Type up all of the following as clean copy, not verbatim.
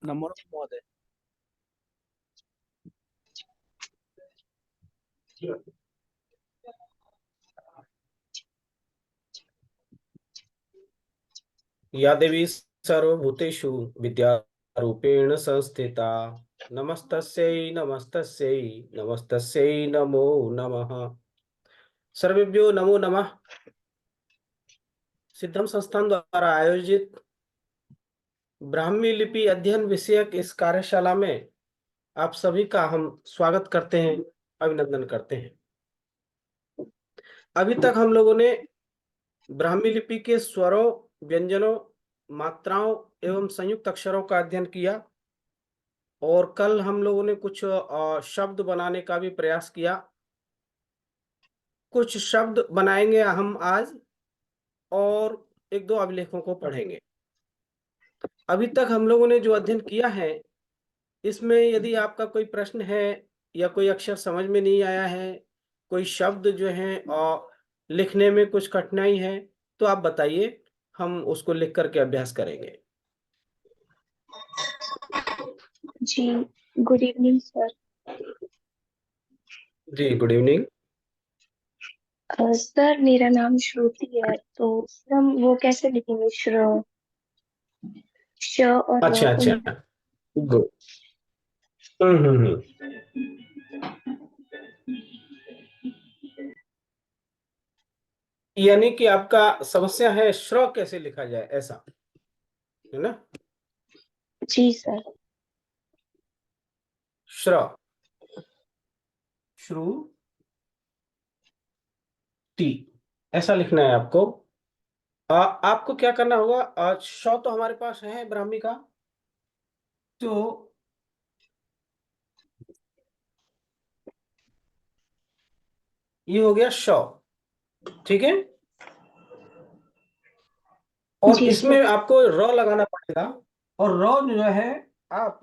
नमो नमः महोदय। या देवी सर्वभूतेषु विद्यारूपेण संस्थिता नमस्तस्यै नमस्तस्यै नमस्तस्यै नमो नमः। सर्वेभ्यो नमो नमः। सिद्धम संस्थान द्वारा आयोजित ब्राह्मी लिपि अध्ययन विषयक इस कार्यशाला में आप सभी का हम स्वागत करते हैं, अभिनंदन करते हैं। अभी तक हम लोगों ने ब्राह्मी लिपि के स्वरों, व्यंजनों, मात्राओं एवं संयुक्त अक्षरों का अध्ययन किया और कल हम लोगों ने कुछ शब्द बनाने का भी प्रयास किया। कुछ शब्द बनाएंगे हम आज और एक दो अभिलेखों को पढ़ेंगे। अभी तक हम लोगों ने जो अध्ययन किया है, इसमें यदि आपका कोई प्रश्न है या कोई अक्षर समझ में नहीं आया है, कोई शब्द जो है लिखने में कुछ कठिनाई है, तो आप बताइए, हम उसको लिख करके अभ्यास करेंगे। जी, गुड इवनिंग सर। जी गुड इवनिंग। सर मेरा नाम श्रुति है, तो सर हम वो कैसे लिखेंगे? श और र अच्छा को अच्छा, मिला। गुड। हम्म। यानी कि आपका समस्या है श्र कैसे लिखा जाए, ऐसा है ना? जी सर। श्र, श्रु टी, ऐसा लिखना है आपको। आपको क्या करना होगा, श तो हमारे पास है ब्राह्मी का, तो ये हो गया श, ठीक है। और जी इसमें सर। आपको र लगाना पड़ेगा, और र जो है, आप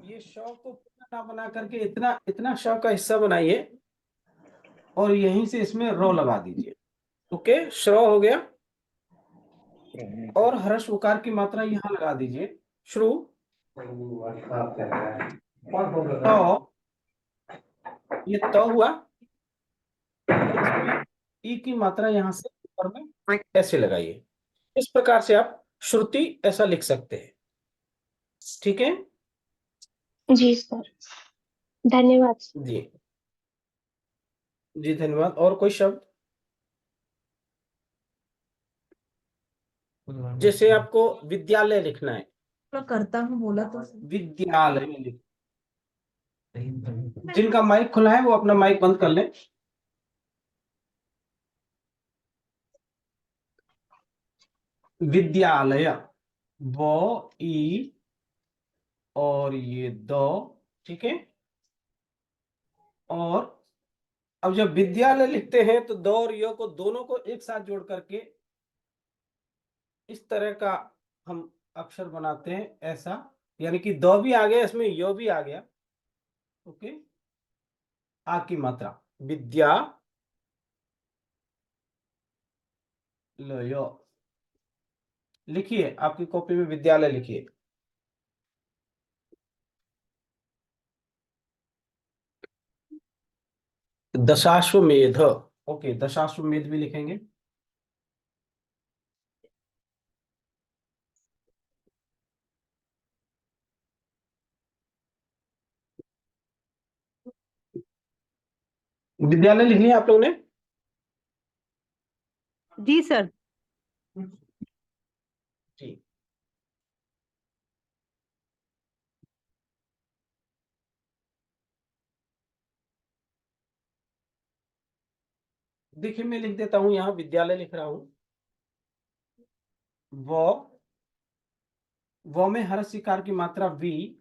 ये श को पूरा ना बना करके इतना इतना श का हिस्सा बनाइए और यहीं से इसमें र लगा दीजिए। ओके, श्र हो गया। और हर्ष उकार की मात्रा यहाँ लगा दीजिए, श्रु तो, ये तो हुआ। और इसमें ई की मात्रा यहाँ से ऊपर में ऐसे लगाइए। इस प्रकार से आप श्रुति ऐसा लिख सकते हैं, ठीक है जी सर, धन्यवाद सर। जी। जी धन्यवाद। और कोई शब्द जैसे आपको विद्यालय लिखना है, करता हूँ बोला तो विद्यालय लिख। जिनका माइक खुला है वो अपना माइक बंद कर लें। विद्यालय, वो ई और ये दो, ठीक है। और अब जब विद्यालय लिखते हैं तो दो और यो को दोनों को एक साथ जोड़ करके इस तरह का हम अक्षर बनाते हैं, ऐसा। यानी कि दो भी आ गया, इसमें यो भी आ गया। ओके, आ की मात्रा विद्या लयो, लिखिए आपकी कॉपी में विद्यालय लिखिए। दशाश्वमेध, ओके, दशाश्वमेध भी लिखेंगे। विद्यालय लिख लिया आप लोगों ने? जी सर। जी, देखिए मैं लिख देता हूं, यहाँ विद्यालय लिख रहा हूं। वो में हर शिकार की मात्रा वी,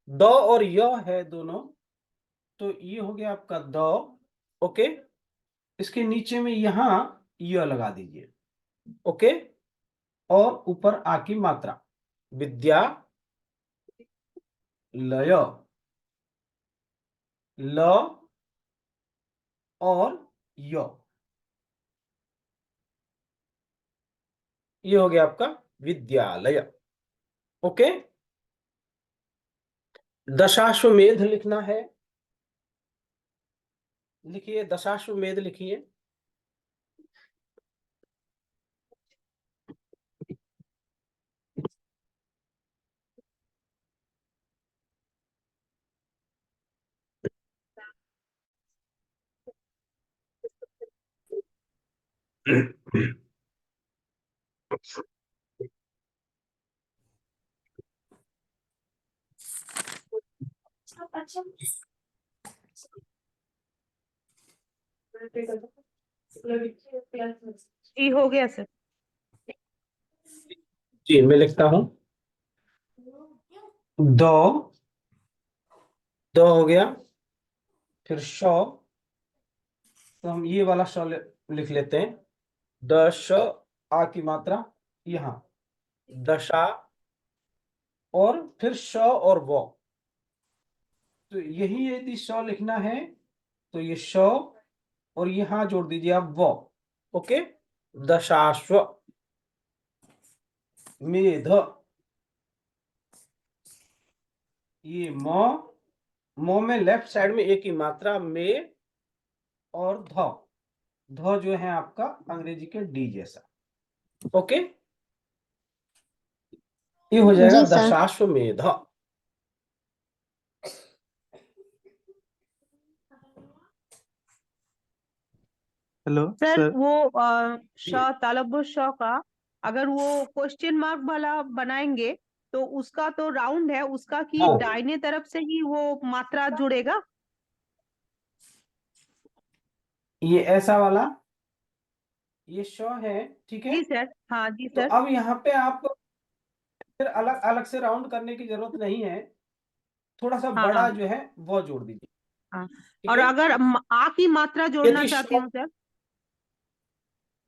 द और य है दोनों, तो ये हो गया आपका द। ओके, इसके नीचे में यहां य लगा दीजिए। ओके, और ऊपर आ की मात्रा विद्या लय, ल और य, ये हो गया आपका विद्यालय। ओके, दशाश्वमेध लिखना है। लिखिए, दशाश्वमेध लिखिए। जी हो गया सर। जी मैं लिखता हूं। दो, दो हो गया। फिर शौ, तो हम ये वाला शौ लिख लेते हैं। दश, आ की मात्रा यहाँ, दशा, और फिर श और वो। तो यही यदि श लिखना है तो ये श, और यहां जोड़ दीजिए आप वो। ओके। दशाश्व मेध, ये म में लेफ्ट साइड में एक ही मात्रा में, और ध, ध जो है आपका अंग्रेजी के डी जैसा। ओके, ये हो जाएगा जी sir. Dashashwamedh. Hello sir sir. वो तालब्य श का अगर वो क्वेश्चन मार्क वाला बनाएंगे तो उसका तो राउंड है, उसका की हाँ, दाहिने तरफ से ही वो मात्रा जुड़ेगा। ये ऐसा वाला, ये श है, ठीक है। जी सर, हाँ जी तो सर। अब यहाँ पे आप फिर अलग अलग से राउंड करने की जरूरत नहीं है। थोड़ा सा हाँ बड़ा हाँ जो है वो जोड़ दीजिए। हाँ। ठीक और है। अगर आ की मात्रा जोड़ना यदि चाहती श, हूँ सर,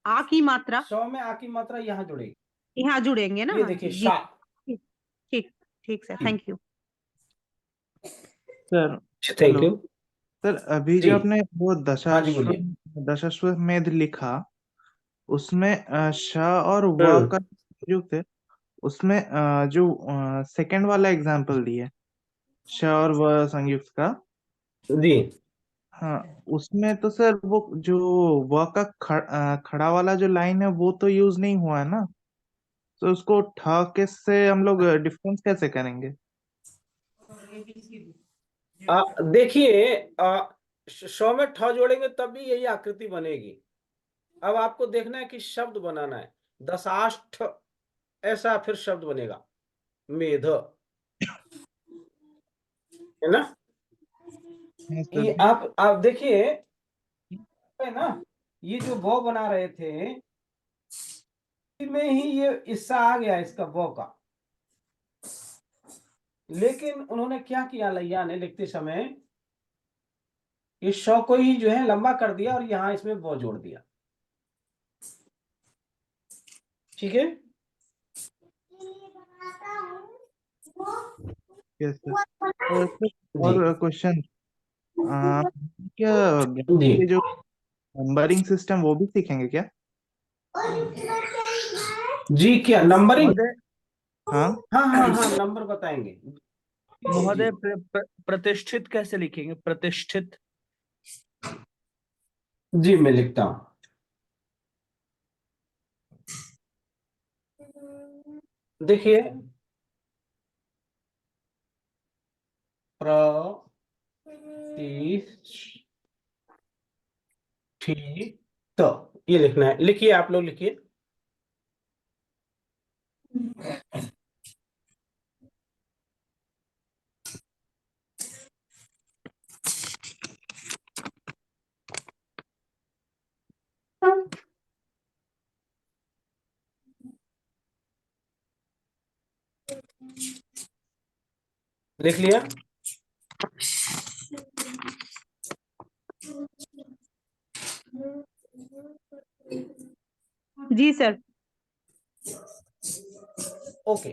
आ की मात्रा श में आ की मात्रा यहाँ जुड़ेगी। यहाँ जुड़ेंगे ना। ये हाँ देखिए, जी जी। शा। ठीक ठीक ठीक sir, thank you. Sir thank hello you. Sir, अभी जी जो आपने वो हाँ जी, बोलिए। दशाश्वमेध लिखा, उसमें श और व हम्म। का युक्त है। उसमें जो सेकंड वाला एग्जांपल दिए, श और व संयुक्त का, जी हाँ, उसमें तो सर वो जो व का खड़ा वाला जो लाइन है वो तो यूज नहीं हुआ है ना। तो उसको ठ के से हम लोग डिफरेंस कैसे करेंगे? देखिए, श में ठ जोड़ेंगे तभी यही आकृति बनेगी। अब आपको देखना है कि शब्द बनाना है। दशाष्ठ, ऐसा फिर शब्द बनेगा, मेध, है ना। हाँ ये सर। आप देखिए, है ना, ये जो वो बना रहे थे, में ही ये हिस्सा आ गया इसका वो का। लेकिन उन्होंने क्या किया, लैया ने लिखते समय इस शौ को ही जो है लंबा कर दिया और यहां इसमें वो जोड़ दिया। ठीक है। Yes sir. सर, जी और क्वेश्चन, क्या जी ये जो नंबरिंग सिस्टम वो भी सीखेंगे क्या? जी, क्या नंबरिंग? महोदय हाँ हाँ हाँ हाँ, नंबर बताएंगे। जी जी महोदय प्रतिष्ठित कैसे लिखेंगे? प्रतिष्ठित। जी, मैं लिखता हूं। देखिए, प्रतिष्ठित, ये लिखना है। लिखिए, आप लोग लिखिए। लिख लिया। जी सर। ओके,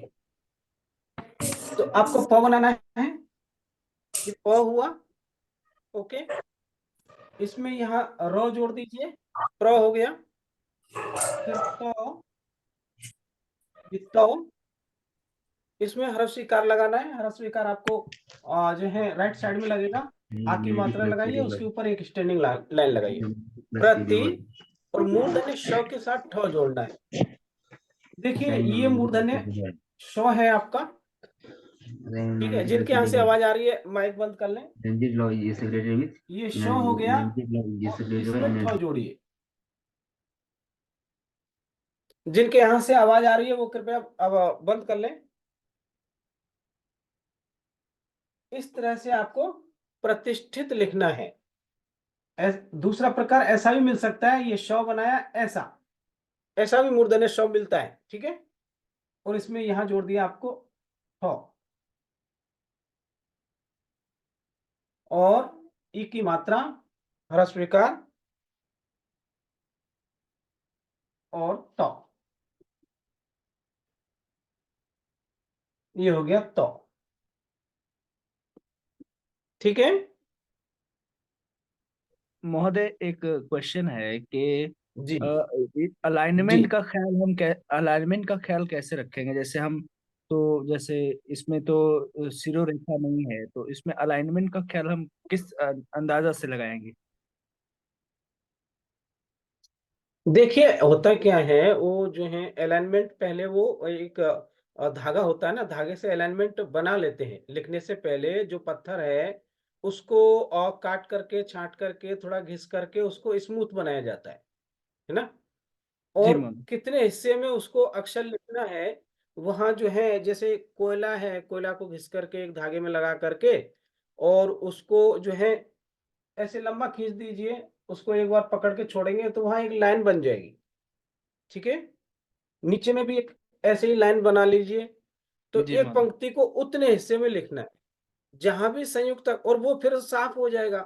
तो आपको प बनाना है। ये प हुआ। ओके, इसमें यहाँ र जोड़ दीजिए, प्र हो गया। फिर तो, ये तो, इसमें हर्ष स्वीकार लगाना है। हर्ष स्वीकार आपको जो है राइट साइड में लगेगा। आ की मात्रा लगाइए, उसके ऊपर एक स्टैंडिंग लाइन लगाइए। प्रति और मूर्धन्य श के साथ ठ जोड़ना है। देखिए ये मूर्धन्य श है आपका, ठीक है। जिनके यहाँ से आवाज आ रही है माइक बंद कर लें। ये श हो गया और इसमें ठ जोड़िए। जिनके यहाँ से आवाज आ रही है वो कृपया अब बंद कर लें। इस तरह से आपको प्रतिष्ठित लिखना है। दूसरा प्रकार ऐसा भी मिल सकता है, ये श बनाया ऐसा, ऐसा भी मूर्धन्य श मिलता है, ठीक है। और इसमें यहां जोड़ दिया आपको ठ, और ई की मात्रा ह्रस्व स्वीकार और ट, ये हो गया तो, ठीक है महोदय एक क्वेश्चन है कि जी। जी अलाइनमेंट का ख्याल अलाइनमेंट का ख्याल कैसे रखेंगे? जैसे हम तो जैसे इसमें तो सिरोरेखा नहीं है, तो इसमें अलाइनमेंट का ख्याल हम किस अंदाजा से लगाएंगे? देखिए होता क्या है, वो जो है अलाइनमेंट पहले वो एक धागा होता है ना, धागे से अलाइनमेंट बना लेते हैं। लिखने से पहले जो पत्थर है उसको काट करके, छांट करके, थोड़ा घिस करके उसको स्मूथ बनाया जाता है ना। जी और महोदय। कितने हिस्से में उसको अक्षर लिखना है, वहां जो है जैसे कोयला है, कोयला को घिस करके एक धागे में लगा करके और उसको जो है ऐसे लंबा खींच दीजिए, उसको एक बार पकड़ के छोड़ेंगे तो वहां एक लाइन बन जाएगी, ठीक है। नीचे में भी एक ऐसे ही लाइन बना लीजिए। तो जी एक महोदय। पंक्ति को उतने हिस्से में लिखना है जहां भी संयुक्त, और वो फिर साफ हो जाएगा।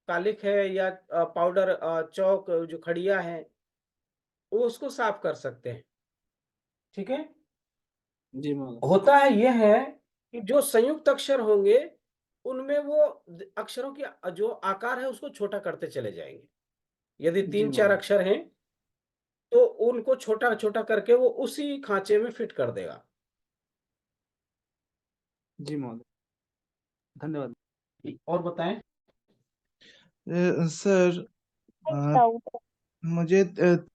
कालिख है या पाउडर चौक जो खड़िया है, वो उसको साफ कर सकते हैं, ठीक है। जी महोदय। होता है यह है कि जो संयुक्त अक्षर होंगे उनमें वो अक्षरों की जो आकार है उसको छोटा करते चले जाएंगे। यदि जी तीन चार महोदय। अक्षर हैं तो उनको छोटा छोटा करके वो उसी खांचे में फिट कर देगा। जी महोदय। धन्यवाद। और बताएं। सर, अ, डाउट है। मुझे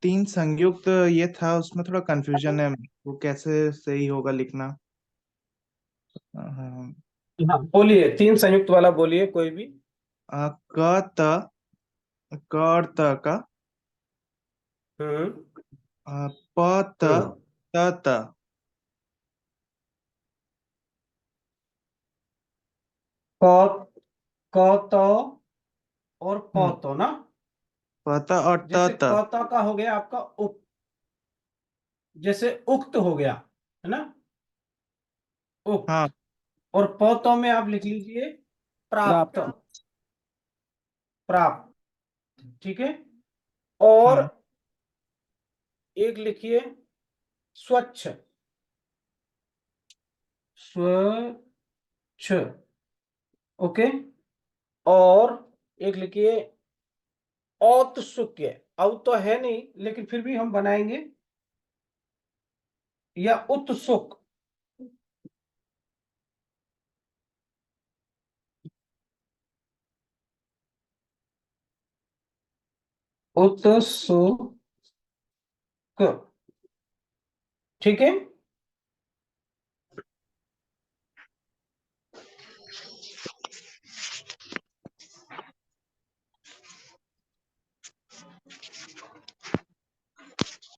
तीन संयुक्त ये था, उसमें थोड़ा कंफ्यूजन है। वो कैसे सही होगा लिखना? हाँ। हाँ बोलिए, तीन संयुक्त वाला बोलिए कोई भी। क त, क और त का, हम्म प त, हम्म त त। क, क तो और प हम्म। तो ना। प त और त जैसे त। क तो का हो गया आपका उक्त, जैसे उक्त हो गया है ना, हाँ। उक्त। और प तो में आप लिख लीजिए प्राप्त, प्राप्त। प्राप्त, ठीक है। और हाँ। एक लिखिए स्वच्छ, स्वच्छ, ओके। और एक लिखिए औत्सुक्य। अब तो है नहीं लेकिन फिर भी हम बनाएंगे, या उत्सुक, उत्सुक, ठीक है।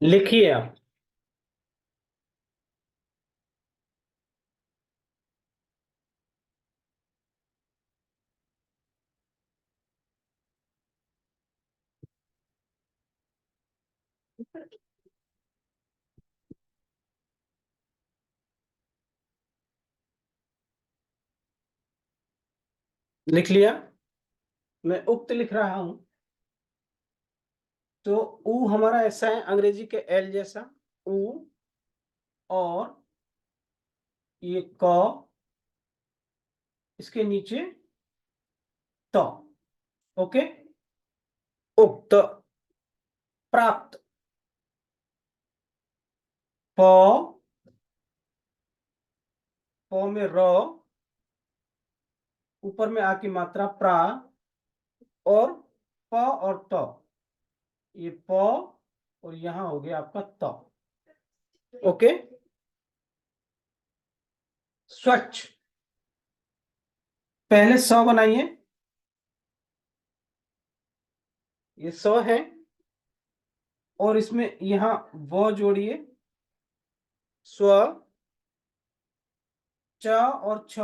लिखिए आप। लिख लिया। मैं उक्त लिख रहा हूं। तो ऊ हमारा ऐसा है अंग्रेजी के एल जैसा, ऊ। और ये क, इसके नीचे त, ओके। उक्त, प्राप्त, प, प में र, ऊपर में आ की मात्रा प्रा, और प और त, ये प और यहां हो गया आपका त। ओके। स्वच्छ, पहले स बनाइए, ये स है, और इसमें यहां व जोड़िए, स्व, च और छ,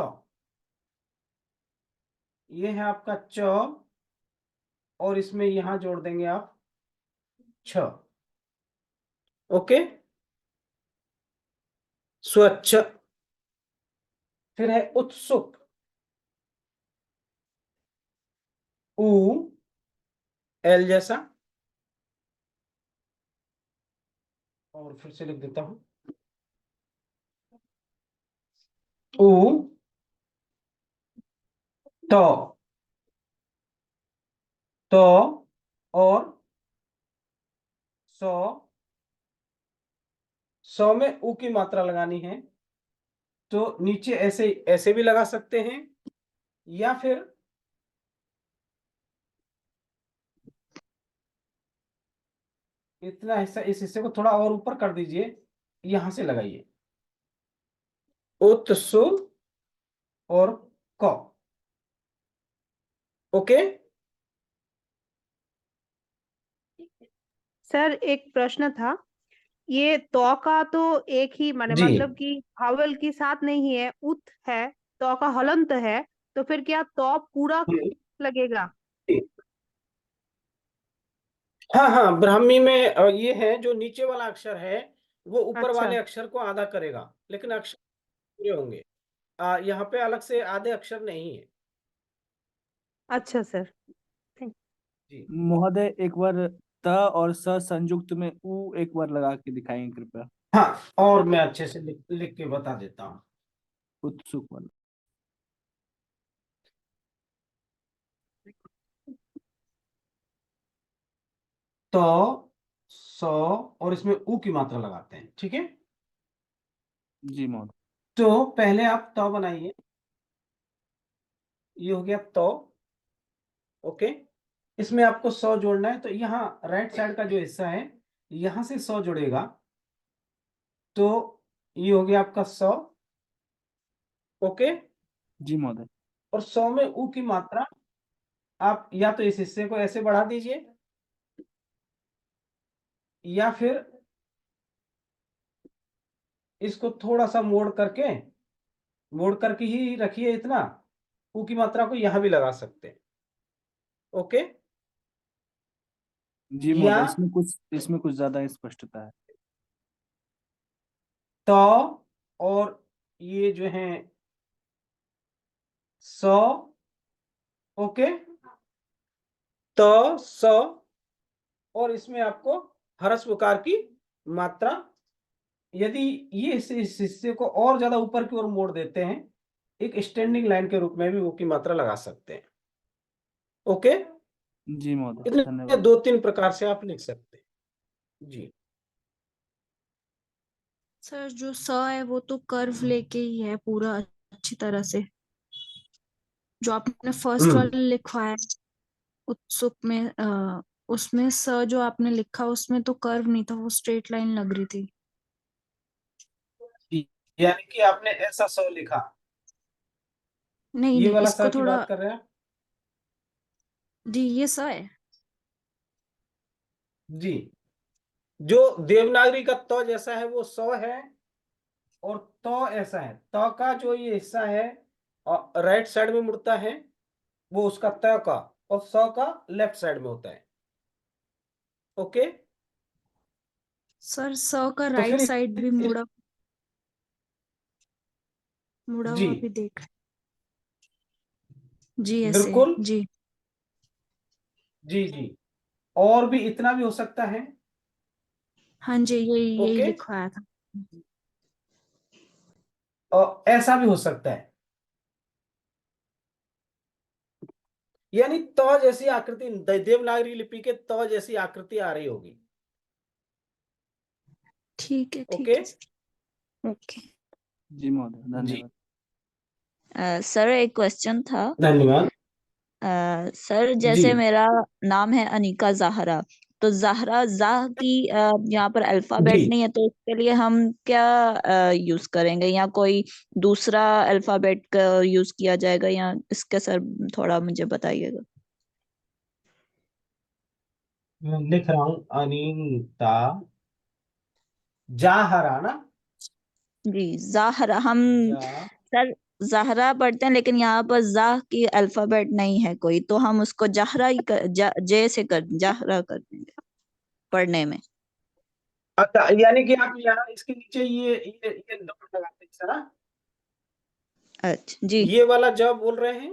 ये है आपका च, और इसमें यहां जोड़ देंगे आप छ। ओके। स्वच्छ, फिर है उत्सुक, उ, एल जैसा, और फिर से लिख देता हूं, उ, तो, तो, और सौ, सौ में उ की मात्रा लगानी है, तो नीचे ऐसे ऐसे भी लगा सकते हैं, या फिर इतना हिस्सा, इस हिस्से को थोड़ा और ऊपर कर दीजिए, यहां से लगाइए, उत्सु और क। ओके। सर एक प्रश्न था, ये तो का तो एक ही माने जी। मतलब कि हावल के साथ नहीं है, उत है, तो का हलंत है, तो फिर क्या तो पूरा लगेगा? हाँ हाँ, ब्राह्मी में ये है, जो नीचे वाला अक्षर है वो ऊपर अच्छा वाले अक्षर को आधा करेगा, लेकिन अक्षर पूरे होंगे। यहाँ पे अलग से आधे अक्षर नहीं है। अच्छा सर, थैंक। जी। महोदय एक बार त और स संयुक्त में उ एक बार लगा के दिखाएंगे कृपया। हाँ, और मैं अच्छे से लिख के बता देता हूँ। उत्सुक वाला। तो, सौ, और इसमें उ की मात्रा लगाते हैं, ठीक है। जी महोदय। तो पहले आप तो बनाइए, ये हो गया तो। ओके। इसमें आपको 100 जोड़ना है, तो यहाँ राइट साइड का जो हिस्सा है, यहां से 100 जुड़ेगा, तो ये हो गया आपका 100। ओके। जी महोदय। और 100 में उ की मात्रा आप या तो इस हिस्से को ऐसे बढ़ा दीजिए, या फिर इसको थोड़ा सा मोड़ करके ही रखिए, इतना उ की मात्रा को यहां भी लगा सकते हैं। ओके। जी या महोदय, इसमें कुछ ज्यादा स्पष्टता है। तो, और ये जो है 100। ओके। तो 100, और इसमें आपको हरस उकार की मात्रा, यदि ये इस हिस्से को और ज्यादा ऊपर की ओर मोड़ देते हैं, एक स्टैंडिंग लाइन के रूप में भी वो की मात्रा लगा सकते हैं। ओके। जी महोदय, इतने धन्यवाद। 2-3 प्रकार से आप लिख सकते हैं। जी। सर जो स है वो तो कर्व लेके ही है पूरा अच्छी तरह से, जो आपने फर्स्ट हम्म। वाला लिखवाया है, उत्सुक में उसमें स जो आपने लिखा उसमें तो कर्व नहीं था, वो स्ट्रेट लाइन लग रही थी। यानी कि आपने ऐसा 100 लिखा, नहीं ये नहीं, वाला इसको 100 की थोड़ा। बात कर रहे हैं आप? जी ये स है। जी। जो देवनागरी का तो जैसा है वो 100 है, और तो ऐसा है, तो का जो ये हिस्सा है और राइट साइड में मुड़ता है, वो उसका त का, और 100 का लेफ्ट साइड में होता है। ओके। सर स का तो राइट फिर साइड भी मुड़ा मुड़ा जी, हुआ भी देख रहे। जी ऐसे। बिल्कुल। जी। जी जी। और भी इतना भी हो सकता है। हाँ जी, यही यही ओके। लिखवाया था। और ऐसा भी हो सकता है, यानी तो जैसी आकृति, देवनागरी लिपि के तो जैसी आकृति आ रही होगी। ठीक ओके। है सर। ओके। जी महोदय, जी। धन्यवाद। सर एक क्वेश्चन था। धन्यवाद। सर जी जैसे मेरा नाम है अनिका ज़ाहरा, तो ज़ाहरा जाह की यहाँ पर जी अल्फाबेट नहीं है, तो उसके लिए हम क्या यूज करेंगे, या कोई दूसरा अल्फाबेट का यूज किया जाएगा, या इसके सर थोड़ा मुझे बताइएगा। मैं लिख रहा हूँ अनीता जाहरा ना। जी ज़ाहरा हम जा सर ज़ाहरा पढ़ते हैं, लेकिन यहाँ पर जाह की अल्फाबेट नहीं है कोई, तो हम उसको जहरा ही जे से कर जहरा कर देंगे पढ़ने में। अच्छा, यानी कि आप यहाँ इसके नीचे ये डॉट लगाते हैं सर। अच्छा जी। ये वाला जॉब बोल रहे हैं,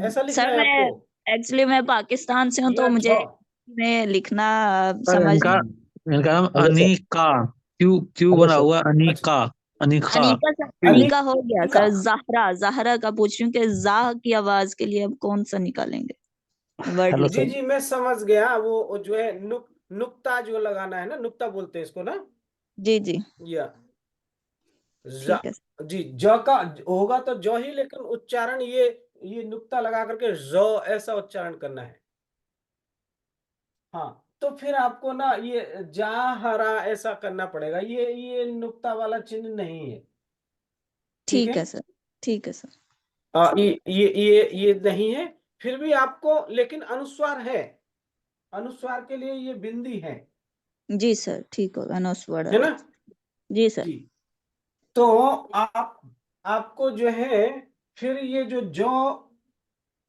ऐसा लिखना सर है मैं आपको, एक्चुअली मैं पाकिस्तान से हूँ, या तो मुझे जॉ। में लिखना सर समझ इनका नहीं। इनका नाम hello sir. Anika, Q Q hello बना सर। हुआ है, अच्छा, अनीका, अनीका। अनीका सर, अनिक अनीका हो गया अनिका। सर। ज़ाहरा ज़ाहरा का पूछ रही हूँ कि जाह की आवाज के लिए अब कौन सा निकालेंगे वर्ड हेलो जी सर। जी, मैं समझ गया। वो जो है नुक्ता जो लगाना है ना, नुक्ता बोलते हैं इसको ना। जी जी या जा, ठीक है। जी ज का होगा तो जौ ही, लेकिन उच्चारण ये नुक्ता लगा करके जौ ऐसा उच्चारण करना है। हाँ, तो फिर आपको ना ये जा हरा ऐसा करना पड़ेगा। ये नुक्ता वाला चिन्ह नहीं है। ठीक ठीक है। है सर। ठीक है सर। ये नहीं है। फिर भी आपको लेकिन अनुस्वार है। अनुस्वार के लिए ये बिंदी जी सर ठीक होगा, अनुस्वर है ना। अलग। जी सर। जी, तो आपको जो है, फिर ये जो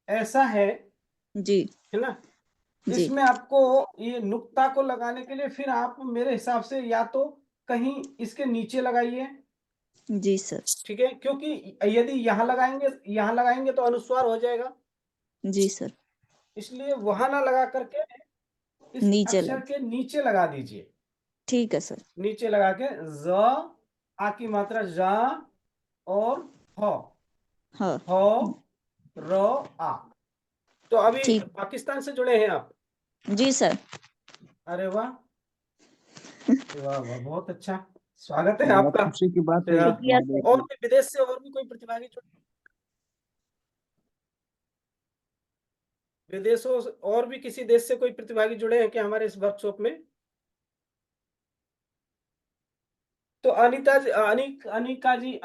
ऐसा जी है ना, जी इसमें आपको ये नुक्ता को लगाने के लिए फिर आप मेरे हिसाब से या तो कहीं इसके नीचे लगाइए। जी सर। ठीक है, क्योंकि यदि यहाँ लगाएंगे तो अनुस्वार हो जाएगा। जी सर। इसलिए वहां ना लगा करके इस नीचे अक्षर लग। के नीचे लगा दीजिए। ठीक है सर। नीचे लगा के ज, आ की मात्रा जा, और ह, हाँ। ह, र, आ। तो अभी ठीक। पाकिस्तान से जुड़े हैं आप? जी सर। अरे वाह, वाह वाह, बहुत अच्छा, स्वागत है बहुत आपका। खुशी की बात है शुक्रिया हमारे सर। और लिए। भी विदेश से और भी कोई प्रतिभागी जुड़े? विदेशों से और भी किसी देश से कोई प्रतिभागी जुड़े हैं क्या हमारे इस वर्कशॉप में? तो अनिका मैं जी,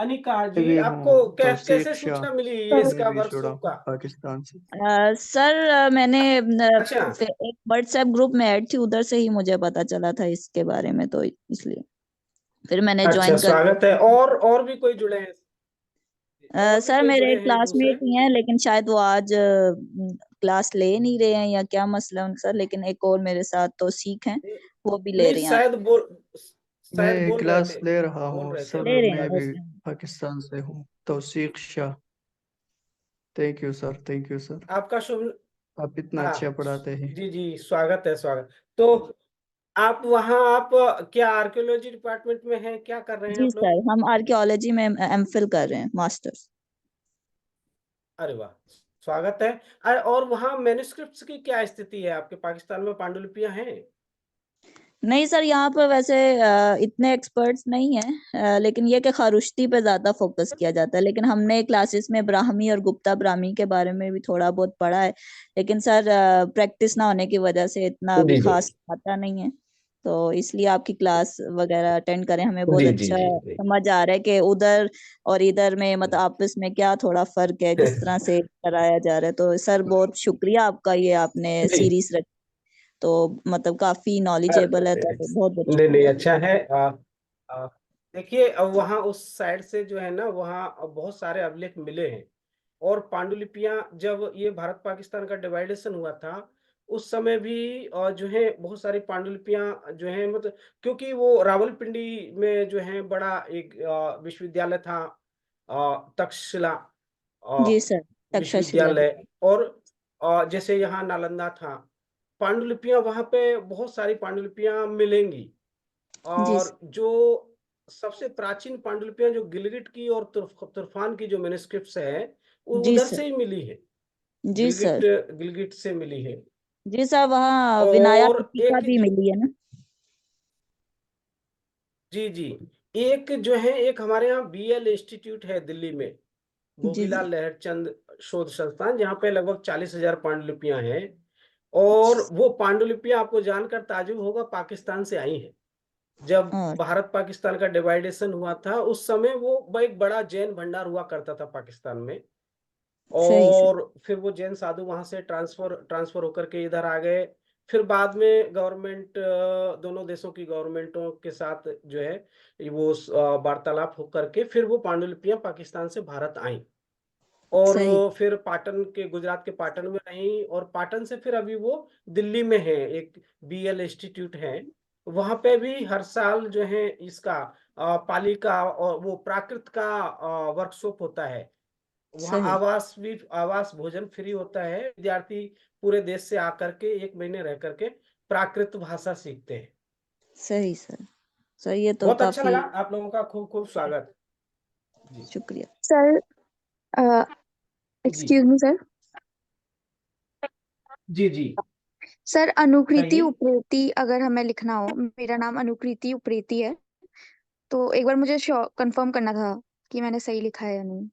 भी आपको हूँ कैसे तौसीक शाह। सूचना मिली ये मैं इसका भी जुड़ा वर्कशॉप हूँ का? पाकिस्तान से। सर मैंने अच्छा एक व्हाट्सएप ग्रुप में ऐड थी, उधर से ही मुझे पता चला था इसके बारे में, तो इसलिए फिर मैंने अच्छा, ज्वाइन कर स्वागत है। लिया। और भी कोई जुड़े हैं? और भी सर कोई मेरे जुड़े हैं दूसरे? क्लासमेट ही हैं, लेकिन शायद वो आज क्लास ले नहीं रहे हैं, या क्या मसला है उनका, लेकिन एक और मेरे साथ तो सीख हैं, वो भी ले नहीं, रहे हैं आज। शायद मैं बोल रहे क्लास थे, ले रहा बोल हूँ रहे थे सर। ले रहे मैं हैं, भी ओके। पाकिस्तान से हूँ, Tauseeq Shah. Thank you sir, thank you sir. आपका शुभ। आप इतना हाँ, अच्छा पढ़ाते हैं। जी जी, स्वागत है, स्वागत। तो आप क्या आर्कियोलॉजी डिपार्टमेंट में हैं, क्या कर रहे हैं जी आप सर, लोग? हम आर्कियोलॉजी में एमफिल कर रहे हैं, मास्टर्स। अरे वाह, स्वागत है। और वहाँ मैन्युस्क्रिप्ट्स की क्या स्थिति है? आपके पाकिस्तान में पांडुलिपियां हैं? नहीं सर, यहाँ पर वैसे इतने एक्सपर्ट्स नहीं हैं, लेकिन ये कि खरुश्ती पे ज्यादा फोकस किया जाता है, लेकिन हमने क्लासेस में ब्राह्मी और गुप्ता ब्राह्मी के बारे में भी थोड़ा बहुत पढ़ा है, लेकिन सर प्रैक्टिस ना होने की वजह से इतना अभी जी जी खास आता नहीं है, तो इसलिए आपकी क्लास वगैरह अटेंड करें, हमें बहुत जी जी अच्छा जी जी। समझ आ रहा है कि उधर और इधर में मतलब आपस में क्या थोड़ा फर्क है, जिस तरह से कराया जा रहा है, तो सर बहुत शुक्रिया आपका, ये आपने जी, सीरीज रखी, तो मतलब काफी नॉलेजेबल है, तो बहुत बहुत नहीं नहीं, शुक्रिया। अच्छा है। आ, देखिए, अब वहाँ उस साइड से जो है ना, वहाँ बहुत सारे अभिलेख मिले हैं। और पांडुलिपियां, जब ये भारत पाकिस्तान का डिवाइडेशन हुआ था, उस समय भी जो है बहुत सारी पांडुलिपियां जो है, मतलब क्योंकि वो रावलपिंडी में जो है बड़ा एक विश्वविद्यालय था, तक्षशिला जी अ, सर, तक्षशिला जी। विश्वविद्यालय। और जैसे यहाँ नालंदा था, पांडुलिपियां वहां पे बहुत सारी पांडुलिपियां मिलेंगी। जी और जो सबसे प्राचीन पांडुलिपियां जो गिलगिट की और तुर्फान की जो मैन्युस्क्रिप्ट्स है, वो जी उधर सर। से ही मिली है। जी गिलगिट सर। गिलगिट से मिली है। जी सर, वहाँ विनायक और का भी मिली है ना। जी जी, एक जो है, एक हमारे यहाँ BL इंस्टीट्यूट है दिल्ली में। जी भोगीलाल जी लहरचंद शोध संस्थान, जहाँ पे लगभग 40,000 पांडुलिपियां हैं। और वो पांडुलिपियां आपको जानकर ताज्जुब होगा, पाकिस्तान से आई हैं। जब और भारत पाकिस्तान का डिवाइडेशन हुआ था उस समय वो एक बड़ा जैन भंडार हुआ करता था पाकिस्तान में। सही सही और फिर वो जैन साधु वहां से ट्रांसफर होकर के इधर आ गए। फिर बाद में गवर्नमेंट, दोनों देशों की गवर्नमेंटों के साथ जो है वो वार्तालाप होकर के फिर वो पांडुलिपियां पाकिस्तान से भारत आई। और सही फिर पाटन के, गुजरात के पाटन में रही, और पाटन से फिर अभी वो दिल्ली में है, एक BL इंस्टीट्यूट है। वहां पे भी हर साल जो है इसका पाली का और वो प्राकृत का वर्कशॉप होता है। वहाँ सही आवास भोजन फ्री होता है। विद्यार्थी पूरे देश से आकर के 1 महीने रह करके प्राकृत भाषा सीखते हैं। सही सर। सर ये तो बहुत अच्छा काफी लगा, आप लोगों का खूब खूब स्वागत। जी शुक्रिया। सर जी एक्सक्यूज मी सर। जी जी सर अनुकृति कहिए। उप्रेती अगर हमें लिखना हो, मेरा नाम अनुकृति उप्रेती है, तो एक बार मुझे कंफर्म करना था कि मैंने सही लिखा है या नहीं।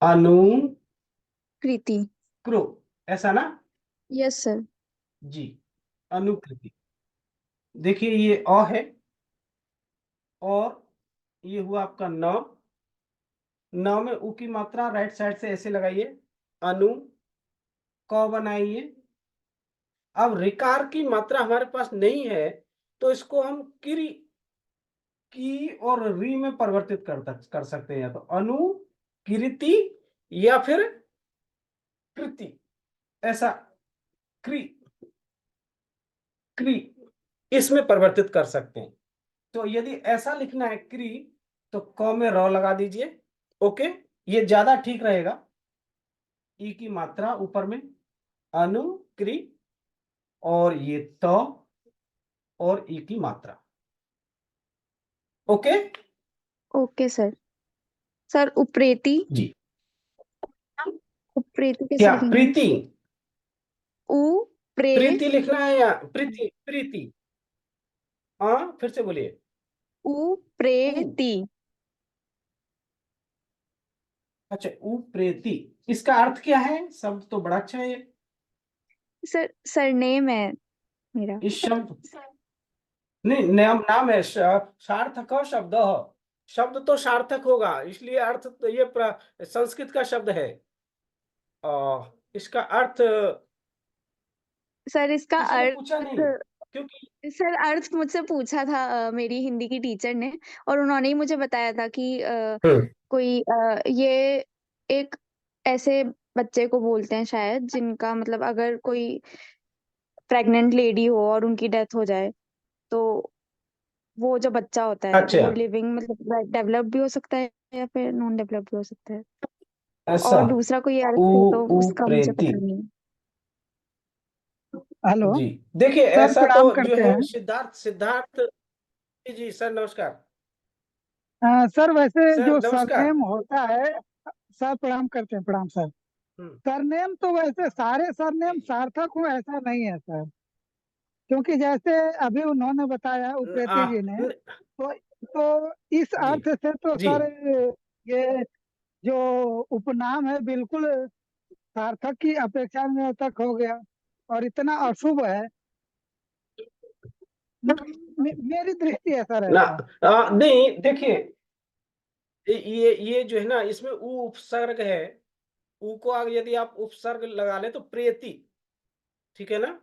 अनुकृति, कृति। ऐसा ना? Yes sir. जी, अनुकृति। देखिए ये अ है, और ये हुआ आपका न। न में उ की मात्रा राइट साइड से ऐसे लगाइए, अनु, क बनाइए। अब रिकार की मात्रा हमारे पास नहीं है, तो इसको हम किरी की और री में परिवर्तित कर सकते हैं, या तो अनु किरीति या फिर कृति, ऐसा क्री क्री इसमें परिवर्तित कर सकते हैं। तो यदि ऐसा लिखना है क्री, तो क में र लगा दीजिए। ओके, ये ज्यादा ठीक रहेगा। ई की मात्रा ऊपर में, अनु क्री, और ये त और ई की मात्रा। Okay okay sir. Sir Upreti, ji. Upreti कैसे क्या लिखेंगे? प्रीति? उ प्रे प्रीति लिखना है या प्रीति? प्रीति, हाँ फिर से बोलिए। उ, उप्रेती। अच्छा, उ प्रेति, इसका अर्थ क्या है? शब्द तो बड़ा अच्छा है ये। सर सरनेम है मेरा। इस शब्द, नहीं नाम नाम है, सार्थक शब्द। शब्द तो सार्थक होगा, इसलिए अर्थ तो ये संस्कृत का शब्द है। इसका अर्थ सर इसका किसी ने पूछा अर्थ, नहीं, क्योंकि सर अर्थ मुझसे पूछा था मेरी हिंदी की टीचर ने, और उन्होंने ही मुझे बताया था कि हम्म, कोई ये एक ऐसे बच्चे को बोलते हैं शायद, जिनका मतलब अगर कोई प्रेग्नेंट लेडी हो और उनकी डेथ हो जाए, तो वो जो बच्चा होता है अच्छा वो लिविंग मतलब डेवलप भी हो सकता है या फिर नॉन डेवलप भी हो सकता है। ऐसा। और दूसरा कोई अर्थ उ है तो उ उसका मुझे प्रेति। पता नहीं। हेलो जी, देखिए सर, ऐसा तो प्रणाम जो करते है हैं। सिद्धार्थ सिद्धार्थ जी जी सर नमस्कार। सर वैसे सर जो नमस्कार। सरनेम होता है, सर प्रणाम करते हैं, प्रणाम सर। हम्म, सरनेम तो वैसे सारे सरनेम जी सार्थक हो ऐसा नहीं है सर, क्योंकि जैसे अभी उन्होंने बताया उप्रेती जी ने, न- तो इस जी अर्थ से तो जी सर ये जो उपनाम है बिल्कुल सार्थक की अपेक्षा में तक हो गया, और इतना अशुभ है। मेरी दृष्टि है सर ना, ऐसा। नहीं देखिए, ये जो है ना, इसमें उ उपसर्ग है। उ को आगे यदि आप उपसर्ग लगा ले तो प्रेति, ठीक है ना?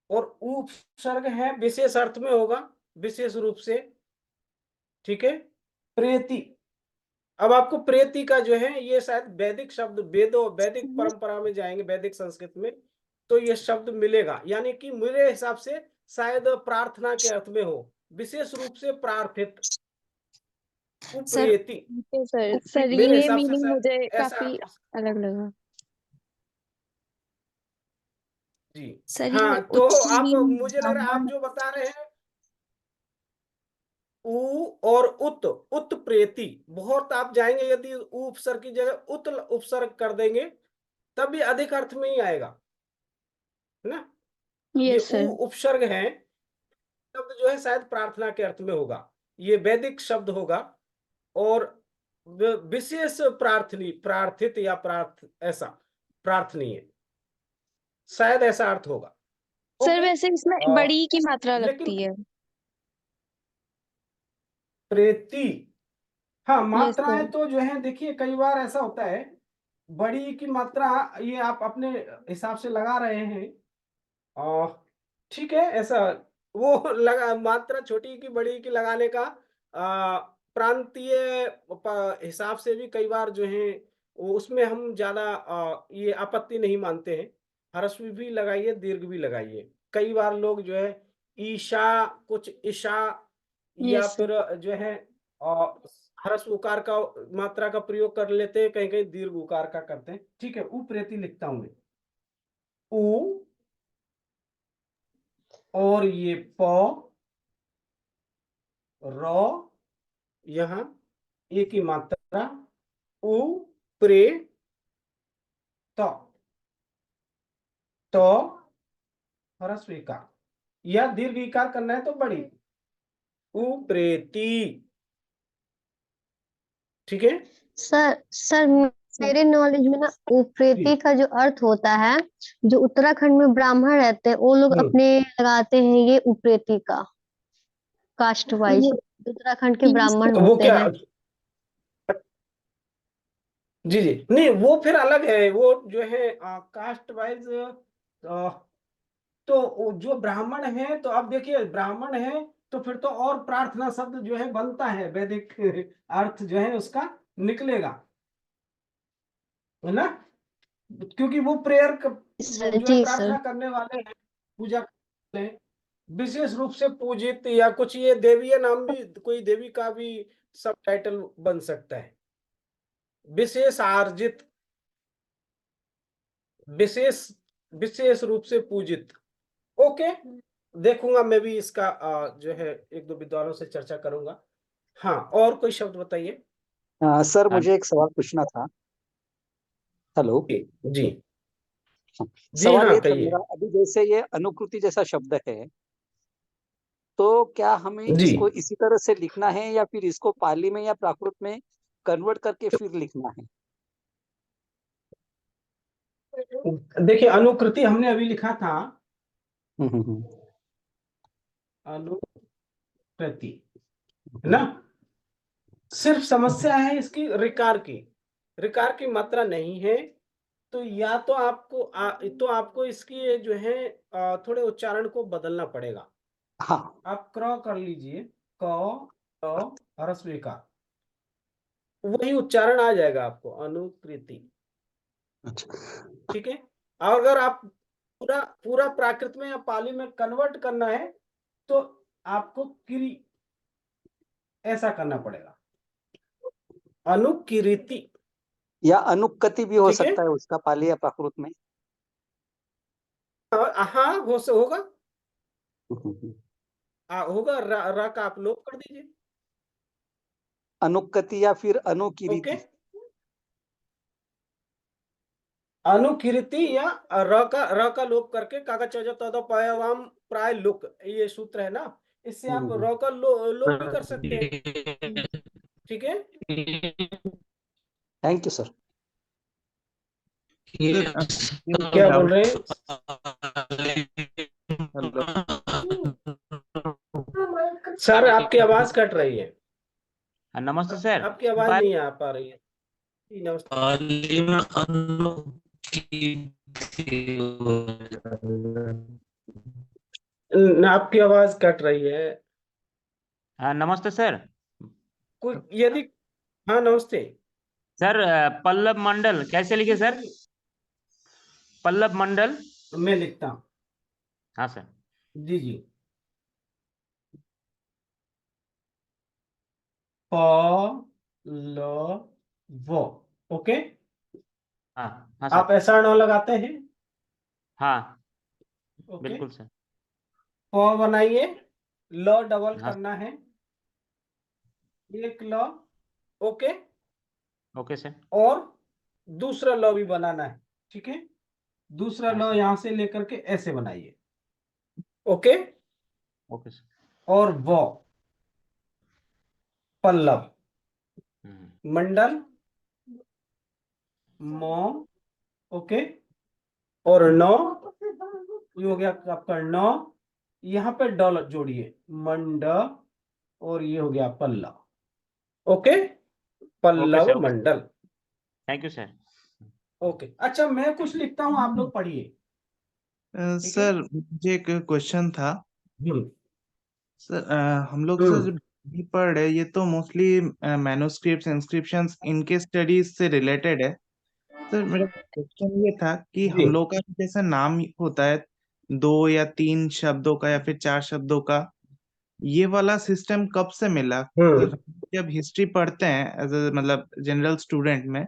और उ उपसर्ग है, विशेष अर्थ में होगा, विशेष रूप से, ठीक है, प्रेति। अब आपको प्रेति का जो है ये शायद वैदिक शब्द, वैदिक परंपरा में जाएंगे, वैदिक संस्कृत में, तो ये शब्द मिलेगा, यानी कि मेरे हिसाब से शायद प्रार्थना के अर्थ में हो, विशेष रूप से प्रार्थित, sir Upreti. Okay sir, sir मेरे ये हिसाब से मीनिंग शायद मुझे ऐसा काफी अर्थ। अलग लगा। जी सर ये हाँ, तो आप, उच्चलिंग मुझे लग रहा है आप ब्राह्मण। जो बता रहे हैं उ और उत प्रेति, बहुत आप जाएंगे, यदि उ उपसर्ग की जगह उत उपसर्ग कर देंगे तब भी अधिक अर्थ में ही आएगा, है ना? ये यस उ सर। उपसर्ग है, शब्द जो है शायद प्रार्थना के अर्थ में होगा, ये वैदिक शब्द होगा, और विशेष प्रार्थित या ऐसा प्रार्थनीय, शायद ऐसा अर्थ होगा। Sir okay. वैसे इसमें बड़ी की मात्रा लेकिन लगती है। प्रेती, हाँ, यस मात्राएं सर। तो जो है देखिए कई बार ऐसा होता है, बड़ी की मात्रा ये आप अपने हिसाब से लगा रहे हैं, और ठीक है, ऐसा वो लगा मात्रा छोटी की बड़ी की लगाने का प्रांतीय हिसाब से भी कई बार जो है वो उसमें हम ज्यादा ये आपत्ति नहीं मानते हैं। ह्रस्व भी लगाइए, दीर्घ भी लगाइए। कई बार लोग जो है ईशा, कुछ ईशा, या यस फिर सर। जो है ह्रस्व उकार का मात्रा का प्रयोग कर लेते हैं, कहीं कहीं दीर्घ उकार का करते हैं। ठीक है, उप्रेती लिखता हूं मैं, उ, और ये प, र, यहां ए की मात्रा, उ, प्रे, त, तो ह्रस्व इकार, या दीर्घ इकार करना है तो बड़ी, उप्रेती। ठीक है। सर मेरे नॉलेज में ना उप्रेती का जो अर्थ होता है, जो उत्तराखंड में ब्राह्मण रहते हैं वो लोग अपने लगाते हैं ये उप्रेती का, कास्ट वाइज उत्तराखंड के ब्राह्मण वो होते क्या, हैं। जी जी, नहीं वो फिर अलग है, वो जो है कास्ट वाइज। तो जो ब्राह्मण है, तो अब देखिए ब्राह्मण है तो फिर तो और प्रार्थना शब्द जो है बनता है, वैदिक अर्थ जो है उसका निकलेगा, है ना, क्योंकि वो प्रेयर जो है जी प्रार्थना सर। करने वाले हैं, पूजा करते हैं, विशेष रूप से पूजित, या कुछ ये देवीय नाम भी, कोई देवी का भी सब टाइटल बन सकता है, विशेष आर्जित, विशेष विशेष रूप से पूजित। ओके, देखूंगा मैं भी इसका जो है एक दो विद्वानों से चर्चा करूंगा। हाँ, और कोई शब्द बताइए। सर मुझे एक सवाल पूछना था। हेलो। जी जी, सवाल हाँ ये था कहिए। मेरा, अभी जैसे ये अनुकृति जैसा शब्द है, तो क्या हमें जी, इसको इसी तरह से लिखना है या फिर इसको पाली में या प्राकृत में कन्वर्ट करके फिर लिखना है? देखिए अनुकृति हमने अभी लिखा था, हम्म। अनुकृति, है ना। सिर्फ समस्या है इसकी रिकार की मात्रा नहीं है, तो या तो आपको इसकी जो है थोड़े उच्चारण को बदलना पड़ेगा। हाँ। आप क्रॉ कर लीजिए, क, ह्रस्व इकार, वही उच्चारण आ जाएगा आपको, अनुकृति। अच्छा। ठीक है। और अगर आप पूरा पूरा प्राकृत में या पाली में कन्वर्ट करना है, तो आपको किरी ऐसा करना पड़ेगा, अनुकीर्ति। या अनुक्ति भी हो ठीक है। सकता है उसका पाली या प्राकृत में? हाँ, होगा। हम्म। होगा, रा का आप लोप कर दीजिए। अनुक्ति या फिर ओके, अनुकीर्ति? अनुकीर्ति, या र का लोप करके काका चौजा तद पयवाम प्राय लुक, ये सूत्र है ना, इससे आप र का लोप भी कर सकते हैं। ठीक है। Thank you sir. क्या बोल रहे हैं। हेलो। सर आपकी आवाज कट रही है, नमस्ते सर। आपकी आवाज नहीं आ पा रही है। जी, नमस्ते। आपकी आवाज कट रही है। नमस्ते सर। कोई यदि, हाँ नमस्ते सर, पल्लव मंडल कैसे लिखे सर? पल्लव मंडल। मैं लिखता हूँ। हाँ सर। जी जी, प, ल, व। ओके। हाँ हाँ आप सर। ऐसा न लगाते हैं। हाँ ओके, बिल्कुल सर। प बनाइए, ल डबल हाँ करना है, एक ल। Okay, okay sir. और दूसरा ल भी बनाना है। ठीक है, दूसरा हाँ ल सर। यहां से लेकर के ऐसे बनाइए। Okay, okay sir. और व, पल्लव, मंडल, मौ, ओके, और नौ, ये हो गया आपका नौ, यहाँ पे डॉलर जोड़िए, मंड, और ये हो गया Pallav, okay, okay Pallav sir, okay Mandal, thank you sir. Okay. अच्छा, मैं कुछ लिखता हूँ, आप लोग पढ़िए, ठीक है। सर मुझे एक क्वेश्चन था। हम्म सर हम लोग सर हम्म जब भी पढ़ रहे ये तो मोस्टली मैन्युस्क्रिप्ट्स इंस्क्रिप्शंस इनके स्टडीज से रिलेटेड है। सर मेरा क्वेश्चन ये था कि जी, हम लोग का जैसा नाम होता है 2 या 3 शब्दों का या फिर 4 शब्दों का, ये वाला सिस्टम कब से मिला? सर जब हिस्ट्री पढ़ते हैं एज ए मतलब जनरल स्टूडेंट में,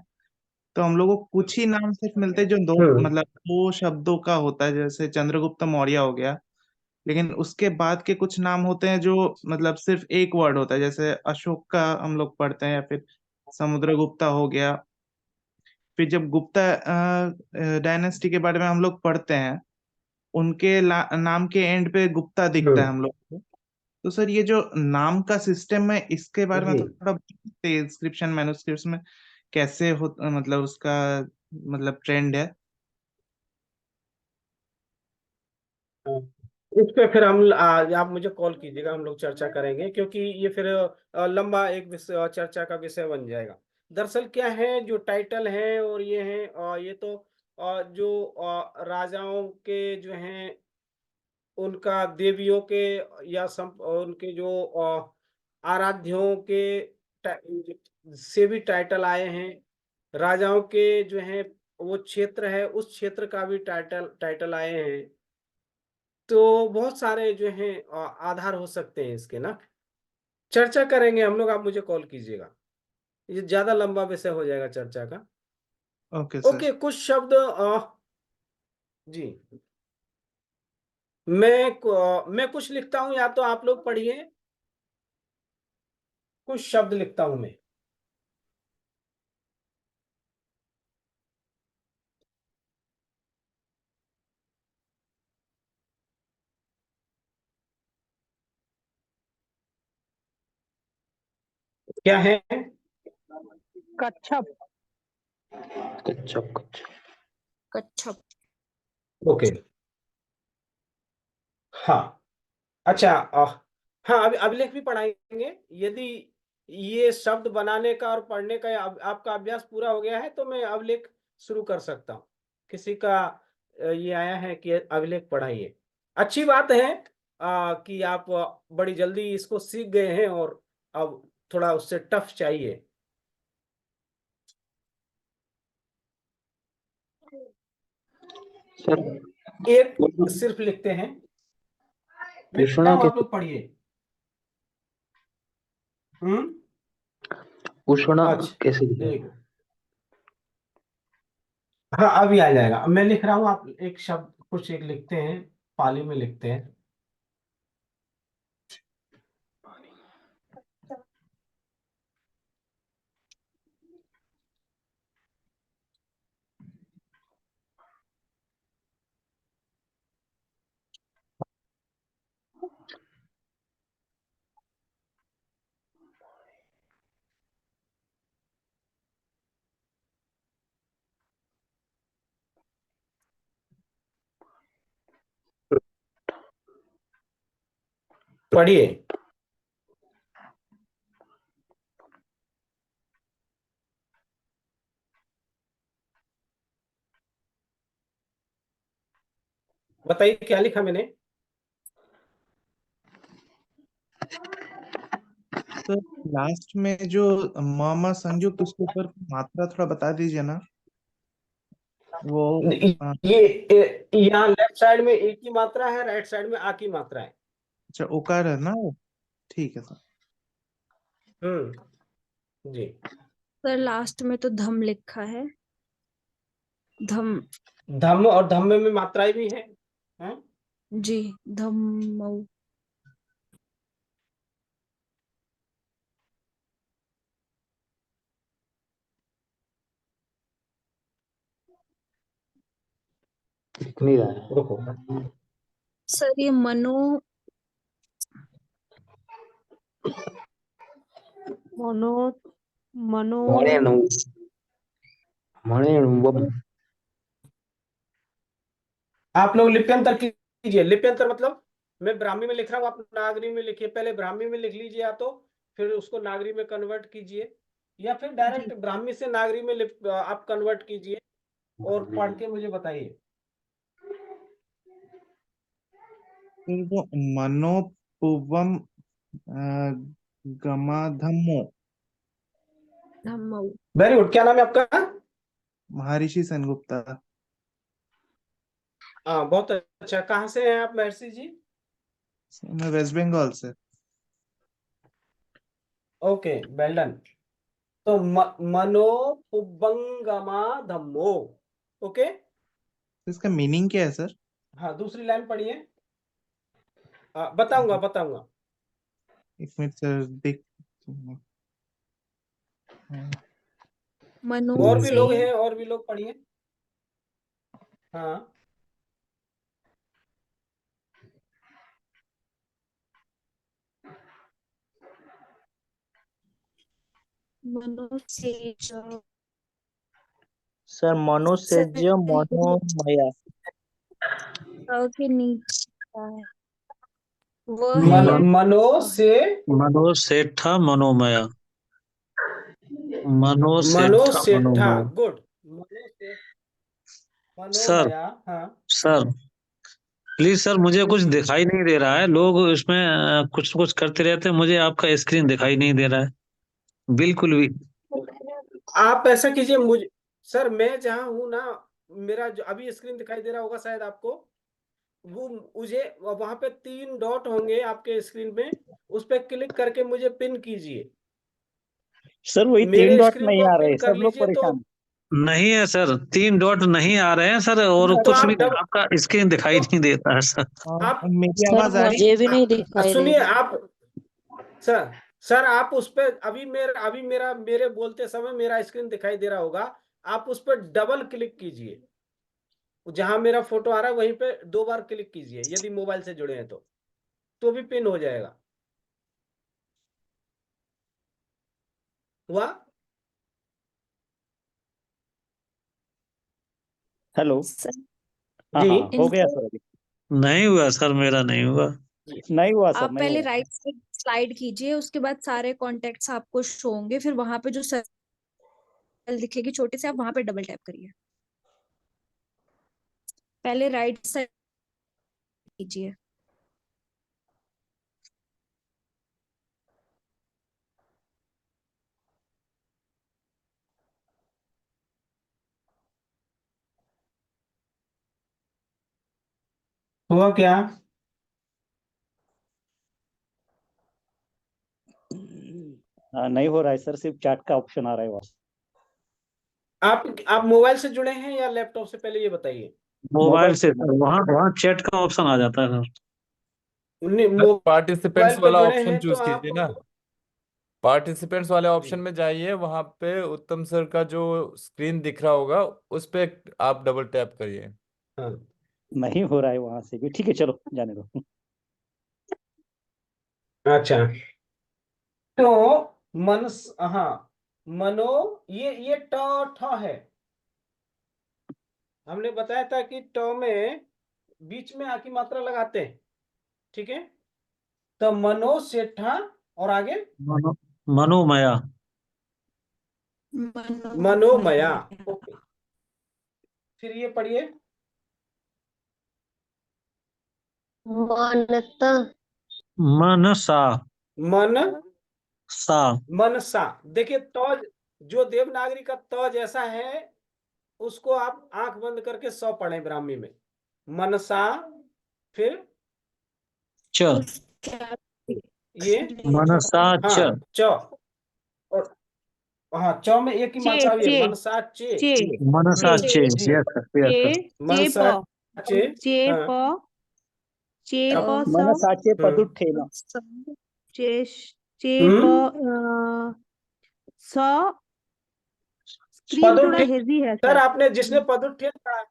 तो हम लोगों को कुछ ही नाम सिर्फ मिलते हैं जो दो हम्म मतलब 2 शब्दों का होता है, जैसे चंद्रगुप्त मौर्य हो गया। लेकिन उसके बाद के कुछ नाम होते हैं जो मतलब सिर्फ एक वर्ड होता है, जैसे अशोक का हम लोग पढ़ते हैं, या फिर समुद्रगुप्ता हो गया। फिर जब गुप्ता डायनेस्टी के बारे में हम लोग पढ़ते हैं, उनके नाम के एंड पे गुप्ता दिखता है हम्म हम लोग को। तो सर ये जो नाम का सिस्टम है इसके बारे में जी, थोड़ा इंस्क्रिप्शन मैन्युस्क्रिप्ट्स में कैसे हो मतलब उसका मतलब ट्रेंड है? इस पे फिर हम आप मुझे कॉल कीजिएगा, हम लोग चर्चा करेंगे, क्योंकि ये फिर लंबा एक विषय, चर्चा का विषय बन जाएगा। दरअसल क्या है, जो टाइटल है और ये है, ये तो जो राजाओं के जो हैं, उनका देवियों के या उनके जो आराध्यों के से भी टाइटल आए हैं, राजाओं के जो हैं वो क्षेत्र है, उस क्षेत्र का भी टाइटल टाइटल आए हैं। तो बहुत सारे जो हैं आधार हो सकते हैं इसके ना, चर्चा करेंगे हम लोग, आप मुझे कॉल कीजिएगा, ये ज्यादा लंबा विषय हो जाएगा चर्चा का। Okay sir. ओके, कुछ शब्द जी, मैं कुछ लिखता हूं, या तो आप लोग पढ़िए, कुछ शब्द लिखता हूं मैं। क्या है? कच्छप। कच्छप कच्छप। ओके, हाँ, अच्छा, हाँ, अभिलेख भी पढ़ाएंगे। यदि ये शब्द बनाने का और पढ़ने का आपका अभ्यास पूरा हो गया है, तो मैं अभिलेख शुरू कर सकता हूँ। किसी का ये आया है कि अभिलेख पढ़ाइए, अच्छी बात है कि आप बड़ी जल्दी इसको सीख गए हैं, और अब थोड़ा उससे टफ चाहिए। सर। एक सिर्फ लिखते हैं, मैं लिखता उष्णा हूँ, आप कैसे लोग पढ़िए। हम्म उष्णा अच्छा, कैसे लिखें? एक, हाँ, अभी आ जाएगा, मैं लिख रहा हूँ, आप एक शब्द कुछ एक लिखते हैं, पाली में लिखते हैं। पढ़िए। बताइए क्या लिखा मैंने। तो लास्ट में जो मामा संयुक्त उसके ऊपर मात्रा थोड़ा बता दीजिए ना वो। अ, यहाँ लेफ्ट साइड में ए की मात्रा है, राइट साइड में आ की मात्रा है। अच्छा उकार है ना वो? ठीक है सर। जी, सर लास्ट में तो धम लिखा है। धम। धम्म, और धम्म में मात्राएं भी हैं। जी। धम्म। लिख नहीं रहा है। रुको, सर ये मनो मनो मणेनु मणेनु आप लोग लिप्यंतर कीजिए। लिप्यंतर मतलब मैं ब्राह्मी में लिख रहा हूँ, आप नागरी में लिखिए। पहले ब्राह्मी में लिख लीजिए, या तो फिर उसको नागरी में कन्वर्ट कीजिए, या फिर डायरेक्ट ब्राह्मी से नागरी में आप कन्वर्ट कीजिए और पढ़ के मुझे बताइए। फिर वो मनोपुवम गमाधम्मो। धम्मो। Very good. क्या नाम है आपका? महर्षि सेनगुप्ता। हाँ, बहुत अच्छा। कहाँ से हैं आप महर्षि जी? मैं वेस्ट बंगाल से। Okay, well done. तो मनोपुबंगमा धम्मो। ओके, इसका मीनिंग क्या है सर? हाँ, दूसरी लाइन पढ़िए। बताऊंगा बताऊंगा। एक मिनट सर, देख। मनो और भी से लोग हैं, और भी लोग पढ़िए। हाँ, मनो से जो सर मनोसेज्य मनोमया। के नीचे का है वो मन, है मनो से मनोसेठा मनोमया। मनोसेठा मनोसेठा। मनोमया। गुड। मनो से सर मनोमया। हाँ, सर प्लीज सर, मुझे कुछ दिखाई नहीं दे रहा है। लोग इसमें कुछ कुछ करते रहते हैं, मुझे आपका स्क्रीन दिखाई नहीं दे रहा है बिल्कुल भी। आप ऐसा कीजिए। मुझे सर, मैं जहाँ हूँ ना, मेरा जो अभी स्क्रीन दिखाई दे रहा होगा शायद आपको, वो मुझे वहां पे 3 डॉट होंगे आपके स्क्रीन में, उस पर क्लिक करके मुझे पिन कीजिए। सर वही 3 मेरे डॉट स्क्रीन को नहीं आ आप रहे, पिन कर सब लोग लीजिए तो परेशान। नहीं है सर, 3 डॉट नहीं आ रहे हैं सर, और तो कुछ आप भी आपका स्क्रीन दिखाई नहीं देता है सर। आप मेरी सर आवाज आ रही? मुझे भी नहीं दिखाई दे सुनिए रहा। आप। सर सर आप उस पर अभी मेरा मेरे बोलते समय मेरा स्क्रीन दिखाई दे रहा होगा। आप उस पर डबल क्लिक कीजिए, जहां मेरा फोटो आ रहा है वहीं पे 2 बार क्लिक कीजिए, यदि मोबाइल से जुड़े हैं तो भी पिन हो जाएगा। हुआ? हेलो। सर हाँ जी, हाँ, हो गया इनको सर अभी। नहीं हुआ सर, मेरा नहीं हुआ। नहीं हुआ सर, आप नहीं पहले हुआ। राइट साइड स्लाइड कीजिए, उसके बाद सारे कॉन्टेक्ट्स आपको शो होंगे, फिर वहां पे जो सेल दिखेगी छोटे से, आप वहां पे डबल टैप करिए। पहले राइट साइड कीजिए। हुआ क्या? नहीं हो रहा है सर, सिर्फ चैट का ऑप्शन आ रहा है वहाँ। आप मोबाइल से जुड़े हैं या लैपटॉप से, पहले ये बताइए। मोबाइल से सर, मोबाइल। वहाँ वहाँ चैट का ऑप्शन आ जाता है सर। पार्टिसिपेंट्स मोबाइल पे वाला जुड़े ऑप्शन हैं तो चूज आप कीजिए ना। पार्टिसिपेंट्स वाले ऑप्शन जी, में जाइए, वहां पे उत्तम सर का जो स्क्रीन दिख रहा होगा उस पे आप डबल टैप करिए। हाँ, नहीं हो रहा है वहां से भी, ठीक है चलो जाने दो। अच्छा। तो मन, हाँ, मनो, ये ट ठ है। हमने बताया था कि ट में बीच में आ की मात्रा लगाते हैं, ठीक है। तो मनो सेठा, और आगे मनो मनोमया। मनोमया। ओके, फिर ये पढ़िए। मानता मनसा मन सा। मनसा। देखिए, तो जो देवनागरी का तो जैसा है, उसको आप आंख बंद करके 100 पढ़े ब्राह्मी में। मनसा, फिर च। ये, मनसा च। हाँ, च, और हाँ, च में एक ही चे मात्रा भी है, चे मनसा चे। चे मनसा चे चे। जी, यस सर, यस चे सर। चे मनसा प चे। चे हाँ, प चे अब प स मन साचे पदुठे ना। चे चे प हम्म, स। स्क्रीन थोड़ा पदुट्ठेन। हेजी है सर, सर। आपने जिसने पदुट्ठेन कहा,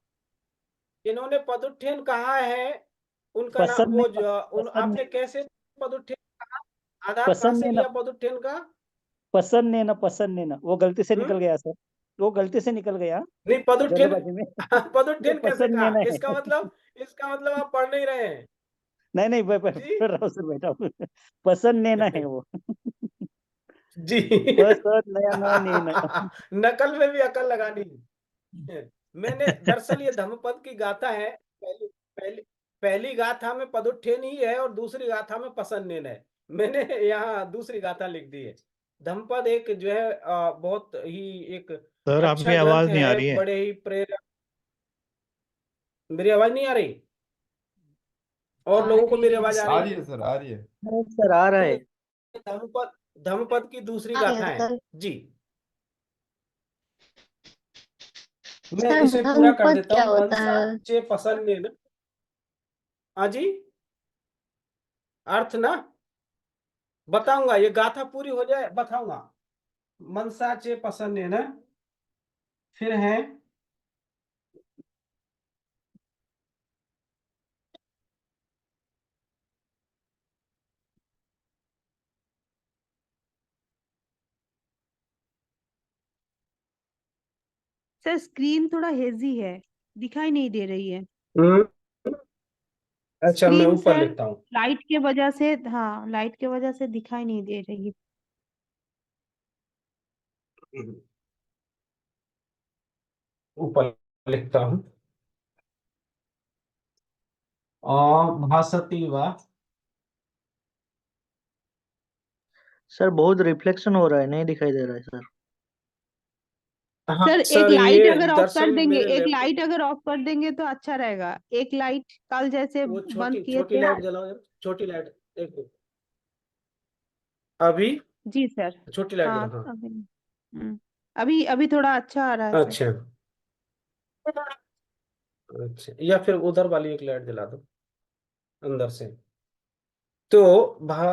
इन्होंने पदुट्ठेन कहा है, उनका नाम पसंद नहीं, आपने पसंद कैसे पदुट्ठेन कहा? आधार कहाँ पसंद से नहीं ना। लिया पदुट्ठेन का? पसंद ना वो गलती से निकल गया सर, वो गलती से निकल गया नहीं, पदुट्ठेन जल्दबाजी में। पदुट्ठेन कैसे पसंद कहा? ना है। इसका मतलब आप पढ़ नहीं रहे हैं नहीं जी। पढ़ रहा हूँ सर, बैठा हूँ। पसंद ना है वो। जी। पसंद नया नैना। नकल में भी अकल लगानी है। मैंने दरअसल ये धम्मपद की गाथा है, पहली पहली पहली गाथा में पदुट्ठेन ही है और दूसरी गाथा में पसन्नेन है। मैंने यहाँ दूसरी गाथा लिख दी है। धम्मपद एक जो है बहुत ही एक सर अच्छा आपकी ग्रंथ आवाज नहीं आ है, रही है। बड़े ही प्रेरक। मेरी आवाज नहीं आ रही? और लोगों को मेरी आवाज आ आ रही रही है? है सर, आ रही है। सर आ रहा तो है। धम्मपद की दूसरी आ गाथा गया है सर। जी। मैं सर इसे पूरा कर धम्मपद देता क्या हूँ। होता मनसा है? चे पसन्नेन। हाँ जी, अर्थ ना बताऊंगा, ये गाथा पूरी हो जाए बताऊंगा। मनसा चे पसन्नेन, फिर है सर स्क्रीन थोड़ा हेजी है, दिखाई नहीं दे रही है अच्छा, मैं स्क्रीन ऊपर सर। लिखता हूँ। लाइट के वजह से, हाँ लाइट के वजह से दिखाई नहीं दे रही है। ऊपर लिखता हूँ। और भासती वा। सर बहुत रिफ्लेक्शन हो रहा है, नहीं दिखाई दे रहा है सर। हाँ सर एक सर, लाइट ये अगर ऑफ कर दरअसल देंगे, मेरे एक लैपटॉप, लाइट अगर ऑफ कर देंगे तो अच्छा रहेगा। एक लाइट कल जैसे वो बंद छोटी किए छोटी थे। लाइट जलाओ जरा, छोटी लाइट। एक मिनट। अभी जी सर। छोटी लाइट हाँ जलाओ, हाँ। अभी अभी थोड़ा अच्छा आ रहा है सर। अच्छा अच्छा, या फिर उधर वाली एक लाइट जला दो अंदर से। तो भा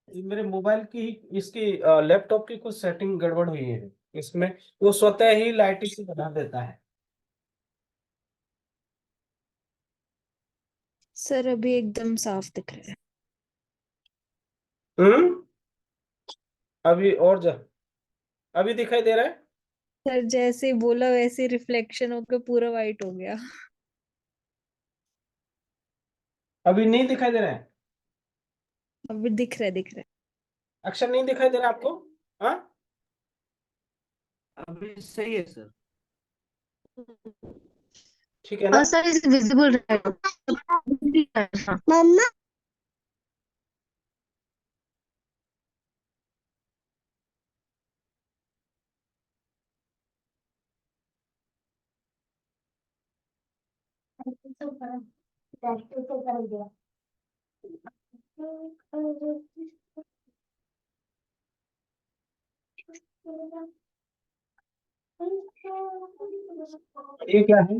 मेरे मोबाइल की इसकी लैपटॉप की कुछ सेटिंग गड़बड़ हुई है इसमें, वो स्वतः ही लाइटिंग से बना देता है। सर अभी एकदम साफ दिख रहा है। हम्म अभी और अभी दिखाई दे रहा है? सर जैसे बोला वैसे रिफ्लेक्शन होकर पूरा वाइट हो गया। अभी नहीं दिखाई दे रहा है? अभी दिख रहा है, दिख रहा है। अक्षर नहीं दिखाई दे रहा आपको? हाँ, अभी सही है सर। ठीक है ना? और सर इज विजिबल मम्मा। ये क्या है?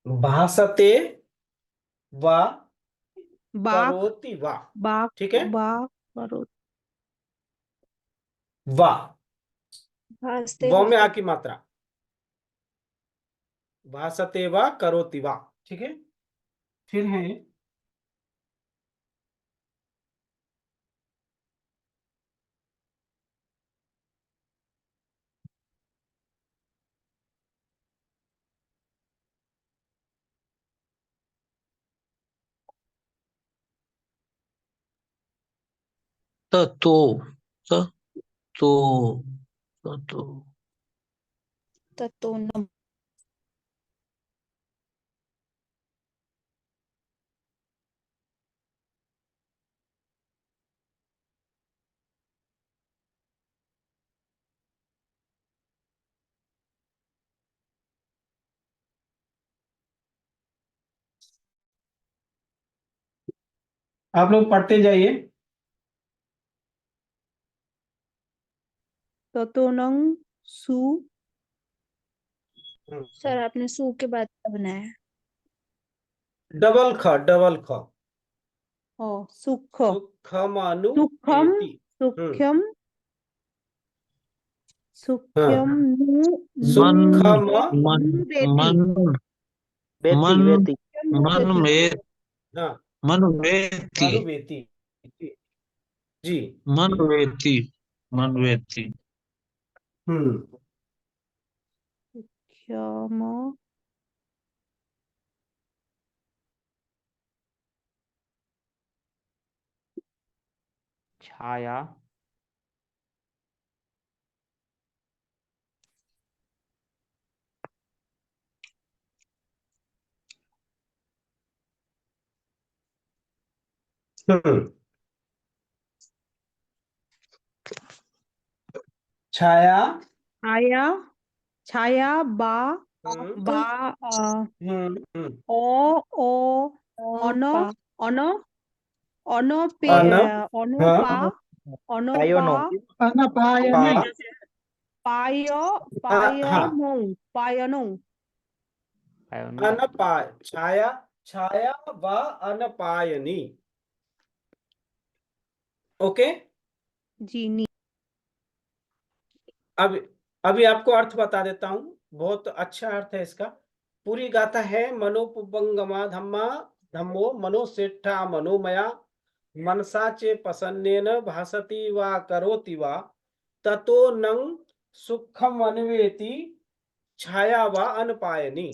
भासते वा बाक करोति वा। बाक ठीक है, बाक करो। वा, भासते वा में आ वक्त की मात्रा। भासते वा करोति वा, ठीक है। फिर है तो तो तो तत्व। आप लोग पढ़ते जाइए। ततोनंग सु। सर आपने सू के बाद क्या बनाया है? डबल ख, डबल ख। ओ सुख। सुखमानु सुखम एति। सुख्यम सुख्यम नु मन सुखम मन नु वेति मन बेती मन बेती सुख्यम नु मन वेति में हाँ मन वेती मनुवेति जी मन वेती मन वेती। हम्म सुख्यम छाया हम्म छाया छाया छाया बा हम्म बा हम्म ओ ओ अनो अनो अनो पे अन अनो हाँ पा अनो पा आयोनो अनपायनी पा पायो हाँ पायनो पायनो पायोनियर अनपाय छाया छाया व अनपायनी ओके। जी नी अब अभी आपको अर्थ बता देता हूं, बहुत अच्छा अर्थ है इसका। पूरी गाथा है मनोपुबंगमा धम्मा धम्मो मनोसेठा मनोमया मनसा चे प्रसन्नेन भासति वा करोति वा ततो नंग सुखम अन्वेति छाया वा अनपायनी।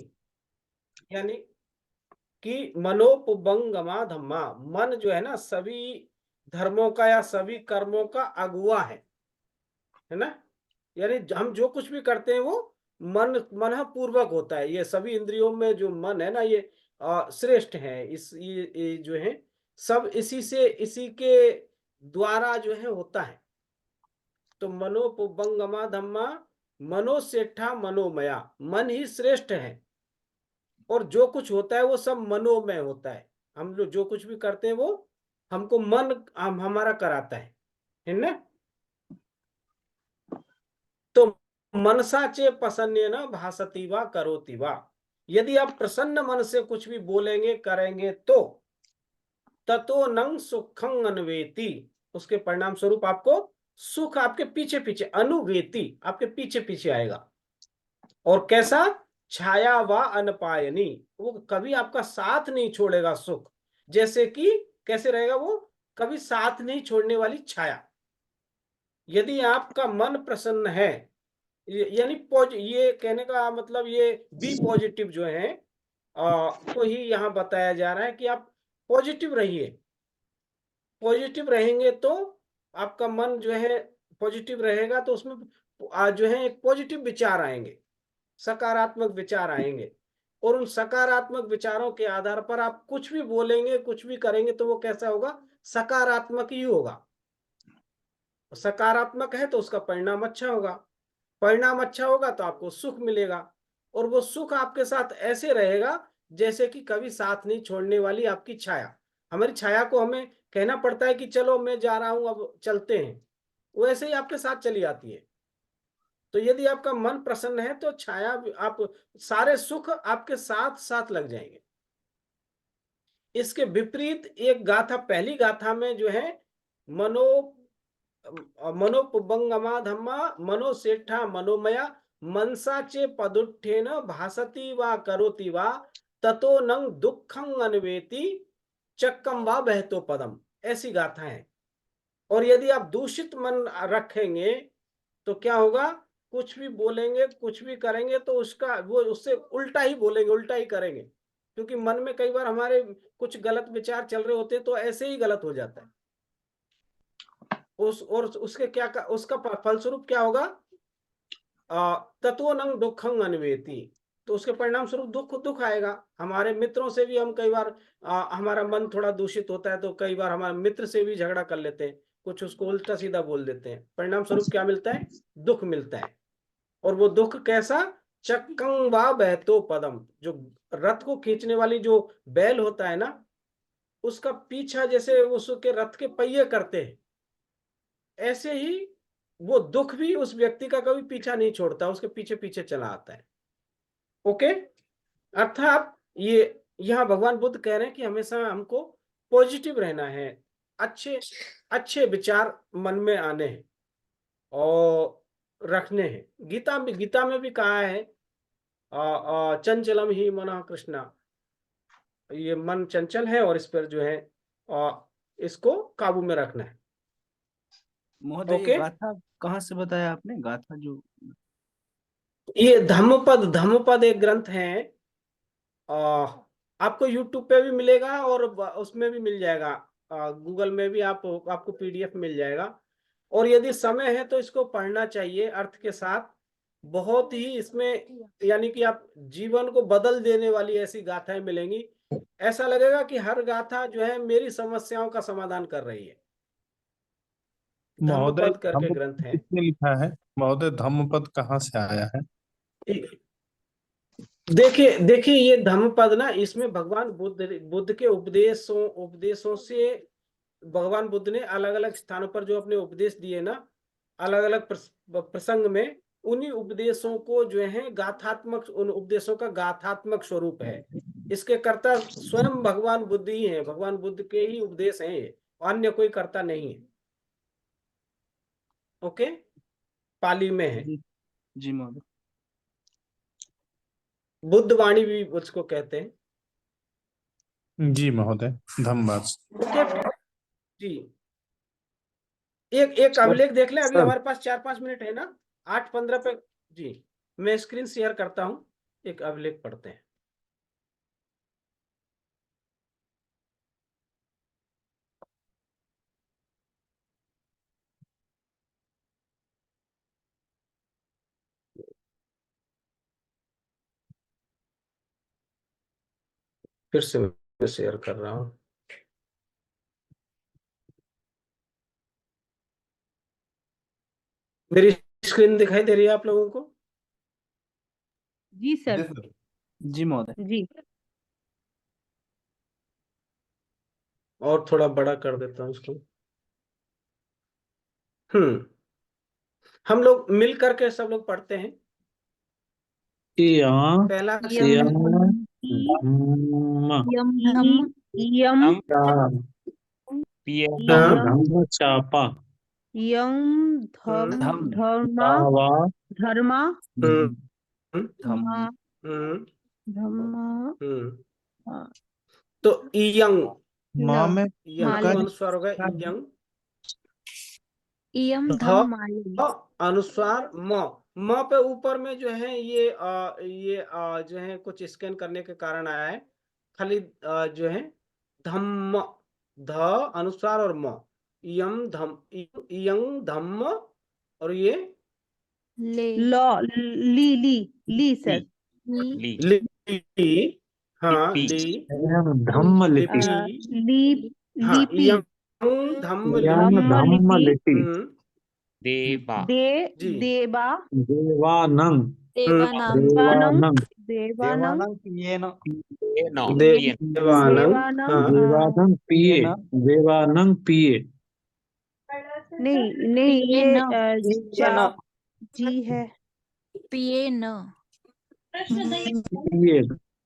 यानी कि मनोपुबंगमा धम्मा, मन जो है ना सभी धर्मों का या सभी कर्मों का अगुआ है ना। यानी हम जो कुछ भी करते हैं वो मन पूर्वक होता है। ये सभी इंद्रियों में जो मन है ना ये श्रेष्ठ है। ये जो है सब इसी के द्वारा जो है होता है। तो मनोपुबंगमा धम्मा मनोसेठा मनोमया, मन ही श्रेष्ठ है और जो कुछ होता है वो सब मनोमय होता है। हम लोग जो कुछ भी करते हैं वो हमको मन हमारा कराता है ना। तो मनसा चे प्रसन्न न भासती वा करोति वा, यदि आप प्रसन्न मन से कुछ भी बोलेंगे करेंगे तो ततो नंग सुखं अन्वेति, उसके परिणाम स्वरूप आपको सुख आपके पीछे पीछे अनुवेति आपके पीछे पीछे आएगा। और कैसा? छाया व अनपायनी, वो कभी आपका साथ नहीं छोड़ेगा सुख। जैसे कि कैसे रहेगा वो? कभी साथ नहीं छोड़ने वाली छाया। यदि आपका मन प्रसन्न है, यानी ये कहने का मतलब ये बी पॉजिटिव जो है को ही यहाँ बताया जा रहा है कि आप पॉजिटिव रहिए। पॉजिटिव रहेंगे तो आपका मन जो है पॉजिटिव रहेगा तो उसमें जो है एक पॉजिटिव विचार आएंगे, सकारात्मक विचार आएंगे। और उन सकारात्मक विचारों के आधार पर आप कुछ भी बोलेंगे कुछ भी करेंगे तो वो कैसा होगा? सकारात्मक ही होगा। सकारात्मक है तो उसका परिणाम अच्छा होगा, परिणाम अच्छा होगा तो आपको सुख मिलेगा। और वो सुख आपके साथ ऐसे रहेगा जैसे कि कभी साथ नहीं छोड़ने वाली आपकी छाया। हमारी छाया को हमें कहना पड़ता है कि चलो मैं जा रहा हूं अब चलते हैं, वो ऐसे ही आपके साथ चली आती है। तो यदि आपका मन प्रसन्न है तो छाया आप सारे सुख आपके साथ साथ लग जाएंगे। इसके विपरीत एक गाथा, पहली गाथा में जो है मनोपुबंगमा धम्मा मनोसेठा मनोमया मनसा चे पदुत्थेन भासति वा करोति वा ततो नंग दुखं अन्वेति चक्कम वा बहतो पदम, ऐसी गाथा है। और यदि आप दूषित मन रखेंगे तो क्या होगा? कुछ भी बोलेंगे कुछ भी करेंगे तो वो उससे उल्टा ही बोलेंगे उल्टा ही करेंगे, क्योंकि मन में कई बार हमारे कुछ गलत विचार चल रहे होते हैं तो ऐसे ही गलत हो जाता है। उसके क्या उसका फलस्वरूप क्या होगा? तत्व नंग दुखं अन्वेति, तो उसके परिणाम स्वरूप दुख आएगा। हमारे मित्रों से भी हम कई बार हमारा मन थोड़ा दूषित होता है तो कई बार हमारे मित्र से भी झगड़ा कर लेते हैं, कुछ उसको उल्टा सीधा बोल देते हैं। परिणाम स्वरूप क्या मिलता है? दुख मिलता है। और वो दुख कैसा? चक्कं वा बहतो पदम, जो रथ को खींचने वाली जो बैल होता है ना, उसका पीछा जैसे उसके रथ के पहिए करते हैं, ऐसे ही वो दुख भी उस व्यक्ति का कभी पीछा नहीं छोड़ता, उसके पीछे पीछे चला आता है। ओके, अर्थात ये यहाँ भगवान बुद्ध कह रहे हैं कि हमेशा हमको पॉजिटिव रहना है, अच्छे अच्छे विचार मन में आने हैं। और रखने हैं। गीता में भी कहा है चंचलम ही मनः कृष्णा, ये मन चंचल है और इस पर जो है इसको काबू में रखना है। महोदय ये ओके, गाथा कहाँ से बताया आपने? गाथा जो ये धम्मपद एक ग्रंथ है, आपको यूट्यूब पे भी मिलेगा और उसमें भी मिल जाएगा, गूगल में भी आपको पीडीएफ मिल जाएगा। और यदि समय है तो इसको पढ़ना चाहिए अर्थ के साथ। बहुत ही इसमें यानी कि आप जीवन को बदल देने वाली ऐसी गाथाएं मिलेंगी। ऐसा लगेगा कि हर गाथा जो है मेरी समस्याओं का समाधान कर रही है। महोदय धम्मपद करके ग्रंथ है। किसने लिखा है महोदय? धम्मपद कहाँ से आया है? देखिए ये धम्मपद ना, इसमें भगवान बुद्ध के उपदेशों से भगवान बुद्ध ने अलग अलग स्थानों पर जो अपने उपदेश दिए ना, अलग अलग प्रसंग में, उन्हीं उपदेशों को जो है गाथात्मक, उन उपदेशों का गाथात्मक स्वरूप है। इसके कर्ता स्वयं भगवान बुद्ध ही हैं, भगवान बुद्ध के ही उपदेश हैं ये, अन्य कोई कर्ता नहीं है। ओके, पाली में है। जी महोदय। बुद्ध वाणी भी उसको कहते हैं। जी महोदय, धन्यवाद। ओके जी, एक अभिलेख देख लें। अभी हमारे पास 4-5 मिनट है ना, 8:15 पे। जी, मैं स्क्रीन शेयर करता हूं, एक अभिलेख पढ़ते हैं। फिर से मैं शेयर कर रहा हूं। मेरी स्क्रीन दिखाई दे रही है आप लोगों को? जी सर। जी महोदय। जी। और थोड़ा बड़ा कर देता हूं इसको। हम लोग मिल करके सब लोग पढ़ते हैं। पहला चापा धर्मा तो इयंग माँ में अनुस्वार होगा, इयंग अनुस्वार म पे ऊपर में जो है ये जो है कुछ स्कैन करने के कारण आया है। खाली जो है धम्म, ध अनुस्वार और म, इयंग धम्म, और ये ली सर। ली, हाँ धम्म लिपि धम्म लिपि देवानंग पिए नहीं ये जी है। पिए न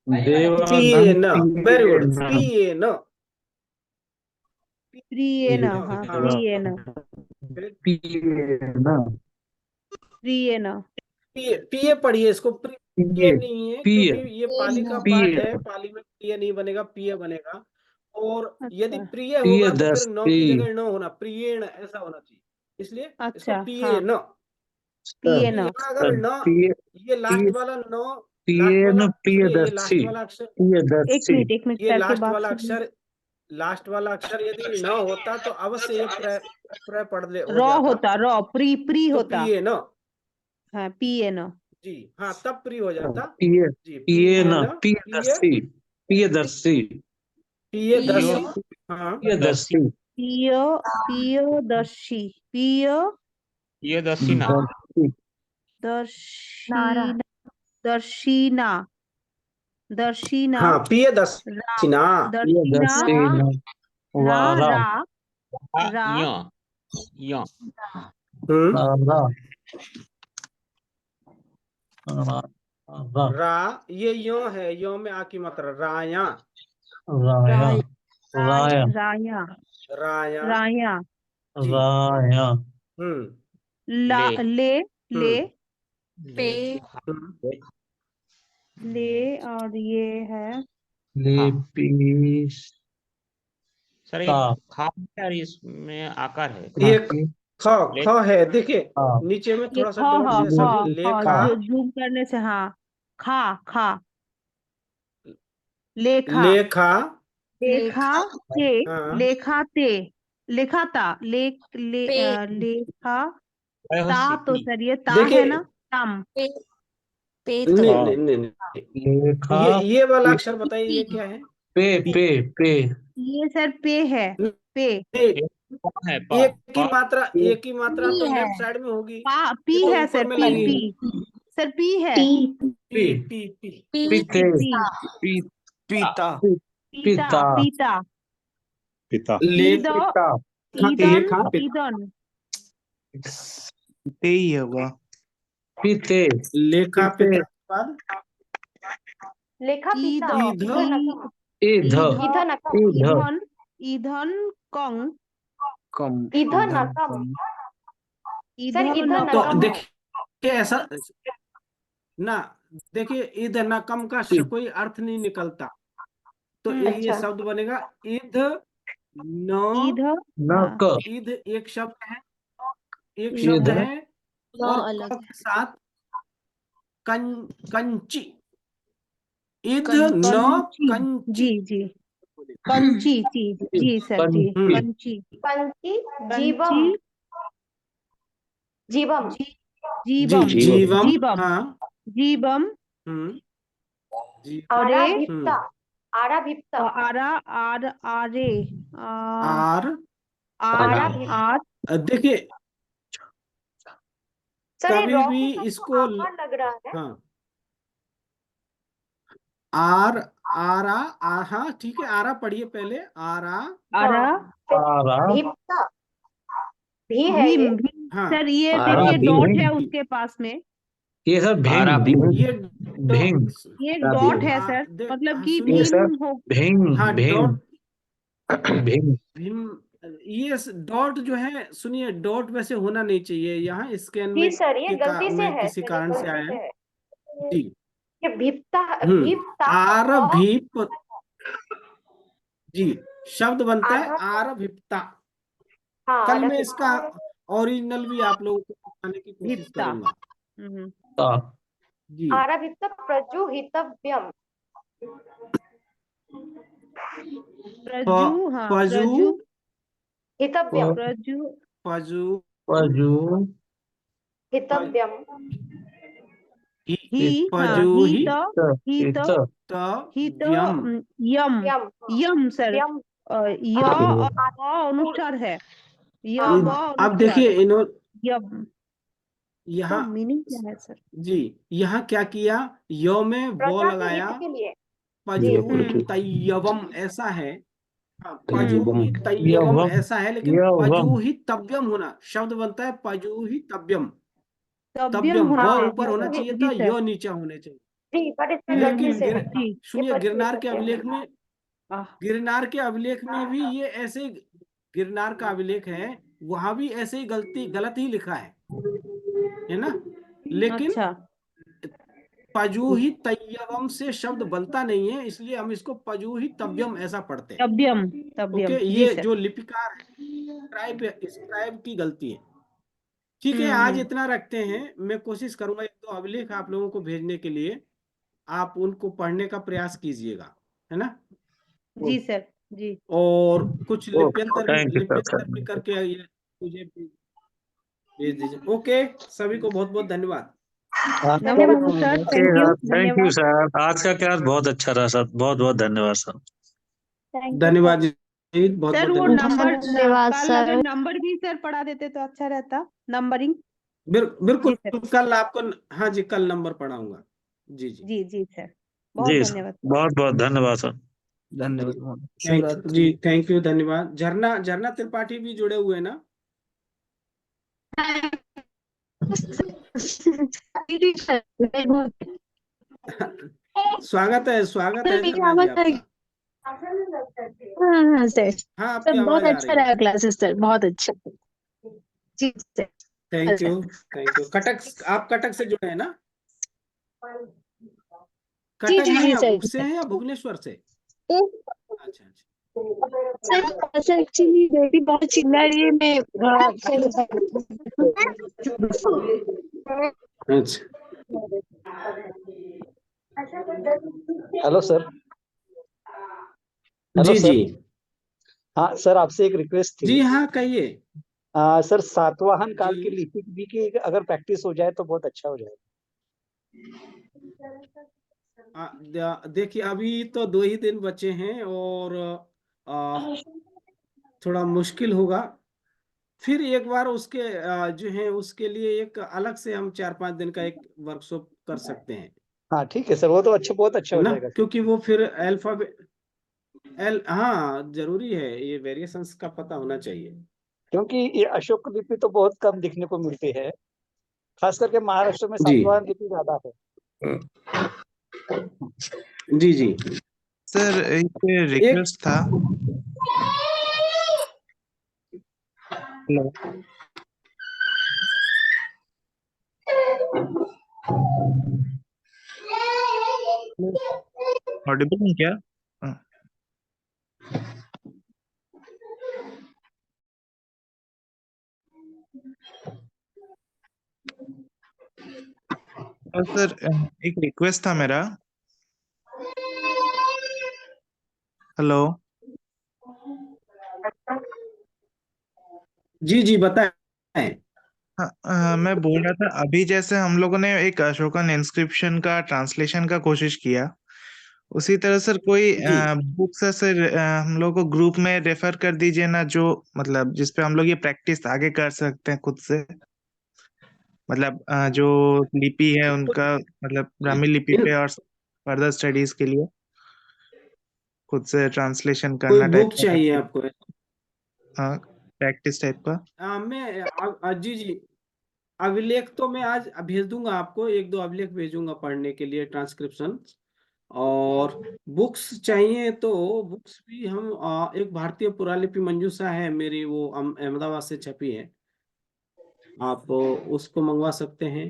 वेरी गुड, पिए पढ़िए इसको, प्रिय नहीं है, क्योंकि ये पाली का पाठ है, पाली में प्रिय नहीं बनेगा, पिय बनेगा। और यदि प्रिय होगा तो फिर न की जगह न होना, प्रियेण ऐसा होना चाहिए, इसलिए इसको पिए न। अगर न, ये लास्ट वाला न, ये लास्ट वाला अक्षर, एक मिनट ये लास्ट वाला अक्षर यदि न होता तो अवश्य ये प्र पढ़ ले हो जाता। होता, प्री होता। पिए न, हाँ पिए न जी, हाँ तब प्री हो जाता। पियदर्शी हाँ दर्शिना हाँ पियदर्शिना रा, ये यो है, यो में आ की मात्रा, राया ले ले पे ले और ये है लिपि सर ता एक खा है और इसमें आकार है ये लिपि ख है, देखिए ता नीचे में ये थोड़ा सा ख डॉट हाँ जैसा भी हाँ है, हाँ लेखा जूम करने से हाँ खा खा लेखा लेखा लेखा ते हाँ लेखा ते लेखाता लेखा ता तो सर ये ता है देखिए ना तम नहीं हाँ नहीं नहीं नहीं, लेखा ये वाला अक्षर बताइए, ये क्या है? पे ये सर पे है पे एक है एक की मात्रा तो पी है लेफ्ट साइड में होगी, पी ये तो है ऊपर सर में पी लगी है। पी सर पी है पी पी पी पीते पी पीता पीता पीता पिता ईद पिता ईदन लेखा पिता ईदन ते ही है वह। पीते लेखा पीते पिता के बाद लेखा ईद पिता ईध ईध ईधन ईध ईधन ईधन कंग कम ईधन ईंधन कम कम सर ईधन ईधन तो कम है। देखिए ऐसा ना, देखिए ईद नकम का कोई अर्थ नहीं निकलता, तो ये अच्छा शब्द बनेगा ईद न ईध नक ईद एक शब्द है, एक ईध शब्द है और अलग क के साथ कंची, ईद न कंची कंची जी जी कंची जी सर जी कंची कंची कंची कंची जीवम जीवम जीवम जीवम हाँ जीवम जी आराभिप्ता आराभिप्ता आरा आर आरे आर आर देखिए सर ये कभी रॉ भी के साथ तो इसको आकार लग रहा है। हाँ आर आरा हाँ ठीक है, आरा पढ़िए पहले, आरा आरा आरा भिप्ता भी है भीम ये। भीम हाँ सर ये आरा देखिए भीम डॉट है उसके पास में ये सर आरा भिंग भीम ये भिंग ये एक डॉट है सर मतलब कि ये सर भीम हो भिंग हाँ भिंग डॉट भिंग भीम, ये डॉट जो है, सुनिए डॉट वैसे होना नहीं चाहिए यहाँ, स्कैन जी में सर ये गलती से में है किसी सर, ये कारण से गलती आया से है है। जी। ये भिप्ता आर रॉ भीप जी शब्द बनता है आधा आर भिप्ता। हाँ कल मैं आराभिप्ता इसका ओरिजिनल भी आप लोगों को बताने की कोशिश भिप्ता करूंगा जी। आराभिप्ता प्रजुहितव्यम प्रजु हाँ पजु प्रजु हितव्यम प्रजु पजु पजू हितव्यम ही हाँ पजु ही ही तो व्यम यम यम यम सर यम य और ब अनुच्चार है य ब अब अनुच्चार देखिए इन्होंने यम तो यहाँ मीनिंग क्या है सर जी यहाँ क्या किया, यो में वो प्रजा के लगाया, हित के लिए पजूही तय्यवम ऐसा है, पजूही तय्यवम यवम ऐसा है, लेकिन यवम पजूही तव्यम होना, शब्द बनता है पजूही तव्यम तव्यम तव्यम, होना वो चाहिए ऊपर होना चाहिए जी था, सर यो नीचे होने चाहिए। जी पर इसमें गलती लेकिन से है जी सुनिए ये गिरनार के पजूही अभिलेख में, गिरनार के अभिलेख में भी ये ऐसे, गिरनार का अभिलेख है वहां भी ऐसे ही गलत ही लिखा है ना, लेकिन अच्छा पजूही तय्यवम से शब्द बनता नहीं है, इसलिए हम इसको पजूही तव्यम ऐसा पढ़ते हैं। तव्यम तव्यम ओके, जी ये सर जो लिपिकार है स्क्राइब की गलती है। ठीक है, आज इतना रखते हैं, मैं कोशिश करूंगा एक दो अभिलेख आप लोगों को भेजने के लिए, आप उनको पढ़ने का प्रयास कीजिएगा, है ना। जी सर जी और कुछ थैंक यू लिप्यंतर भी सर करके ये मुझे भेज दीजिए। ओके, सभी को बहुत बहुत धन्यवाद। धन्यवाद sir thank you thank you धन्यवाद सर, आज का क्लास बहुत अच्छा रहा सर, बहुत बहुत धन्यवाद सर। धन्यवाद जी, बहुत सर बहुत वो धन्यवाद। नंबर धन्यवाद कल सर। अगर नंबर भी सर पढ़ा देते तो अच्छा रहता नंबरिंग बिल्कुल जी सर कल आपको, हाँ जी कल नंबर पढ़ाऊंगा जी जी जी जी सर बहुत जी सर, धन्यवाद बहुत बहुत धन्यवाद सर। धन्यवाद जी थैंक यू, धन्यवाद। झरना त्रिपाठी भी जुड़े हुए हैं ना। स्वागत है झरना जी आपका। हाँ सर हाँ सर आपकी बहुत आवाज आ अच्छा रही है। रहा क्लासेस सर बहुत अच्छा जी sir thank you, thank you. Cuttack, आप कटक से जुड़े हैं ना? जी कटक जी में जी आप सर। से हैं या भुवनेश्वर से? अच्छा अच्छा। सर एक्चुअली बेटी बहुत चिल्ला रही है, मैं अच्छा हेलो सर। हेलो जी सर। जी हाँ सर, आपसे एक रिक्वेस्ट थी। जी हाँ, कहिए। सर, सातवाहन काल की जी लिपि भी की अगर प्रैक्टिस हो जाए तो बहुत अच्छा हो जाए। देखिए, अभी तो 2 ही दिन बचे हैं और आ, थोड़ा मुश्किल होगा। फिर एक बार उसके जो है उसके लिए एक अलग से हम 4-5 दिन का एक वर्कशॉप कर सकते हैं, हाँ ठीक है सर, वो तो अच्छा, बहुत अच्छा है हो ना? जाएगा। क्योंकि वो फिर हाँ, जरूरी है, ये वेरिएशंस का पता होना चाहिए। क्योंकि ये अशोक लिपि तो बहुत कम दिखने को मिलती है, खास करके महाराष्ट्र में जी सातवाहन लिपि ज्यादा है। जी जी। सर एक एक रिक्वेस्ट था। हेलो। ऑडिबल है क्या? हाँ। सर एक रिक्वेस्ट था मेरा। हेलो। जी जी बताएं। हाँ, मैं बोल रहा था अभी जैसे हम लोगों ने एक अशोकन इंस्क्रिप्शन का ट्रांसलेशन का कोशिश किया, उसी तरह सर कोई जी बुक्स है सर, हम लोग को ग्रुप में रेफर कर दीजिए ना, जो मतलब जिस पे हम लोग ये प्रैक्टिस आगे कर सकते हैं खुद से। मतलब जो लिपि है उनका, मतलब ब्राह्मी लिपि इन पे और फर्दर स्टडीज के लिए खुद से ट्रांसलेशन कोई करना टाइप बुक का चाहिए कुछ। आपको? हाँ, प्रैक्टिस टाइप का। जी जी, अभिलेख तो मैं आज भेज दूंगा आपको, 1-2 अभिलेख भेजूंगा पढ़ने के लिए, ट्रांसक्रिप्शन। और बुक्स चाहिए तो बुक्स भी हम एक भारतीय पुरालिपि मंजूषा है मेरी, वो अहमदाबाद से छपी है, आप उसको मंगवा सकते हैं।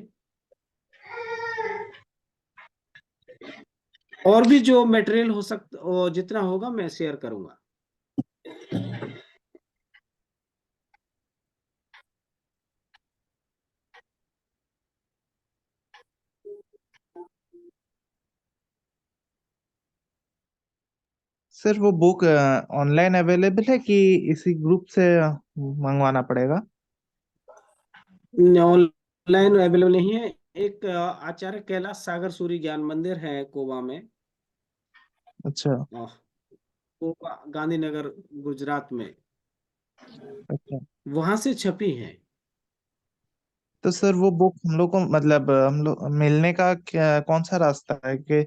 और भी जो मटेरियल हो सकता, जितना होगा मैं शेयर करूंगा। सर वो बुक ऑनलाइन अवेलेबल है कि इसी ग्रुप से मंगवाना पड़ेगा? ऑनलाइन अवेलेबल नहीं है। एक आचार्य कैलाश सागर सूरी ज्ञान मंदिर है कोबा में, अच्छा। कोबा गांधीनगर गुजरात में, अच्छा, वहां से छपी है। तो सर वो बुक हम लोग को मतलब हम लोग मिलने का क्या कौन सा रास्ता है कि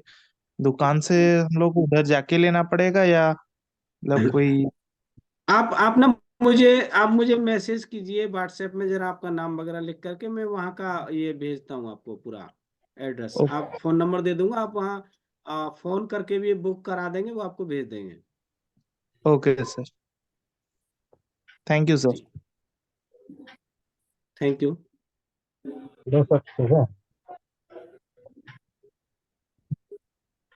दुकान से हम लोग को उधर जाके लेना पड़ेगा या मतलब कोई? आप ना आप मुझे मैसेज कीजिए व्हाट्सएप में, जरा आपका नाम वगैरह लिख करके, मैं वहाँ का ये भेजता हूँ आपको पूरा एड्रेस। आप फोन नंबर दे दूंगा, आप वहाँ फोन करके भी बुक करा देंगे, वो आपको भेज देंगे। Okay sir, thank you sir. जी थैंक यू। हेलो सर, ठीक है।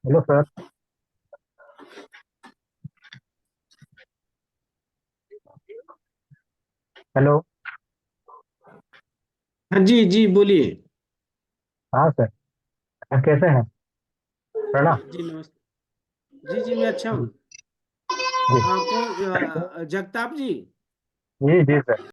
Hello sir. हेलो। हाँ जी जी बोलिए। हाँ सर, आप कैसे हैं? प्रणाम। जी नमस्ते। जी जी मैं अच्छा हूँ। जी कौन जगताप जी? जी जी सर।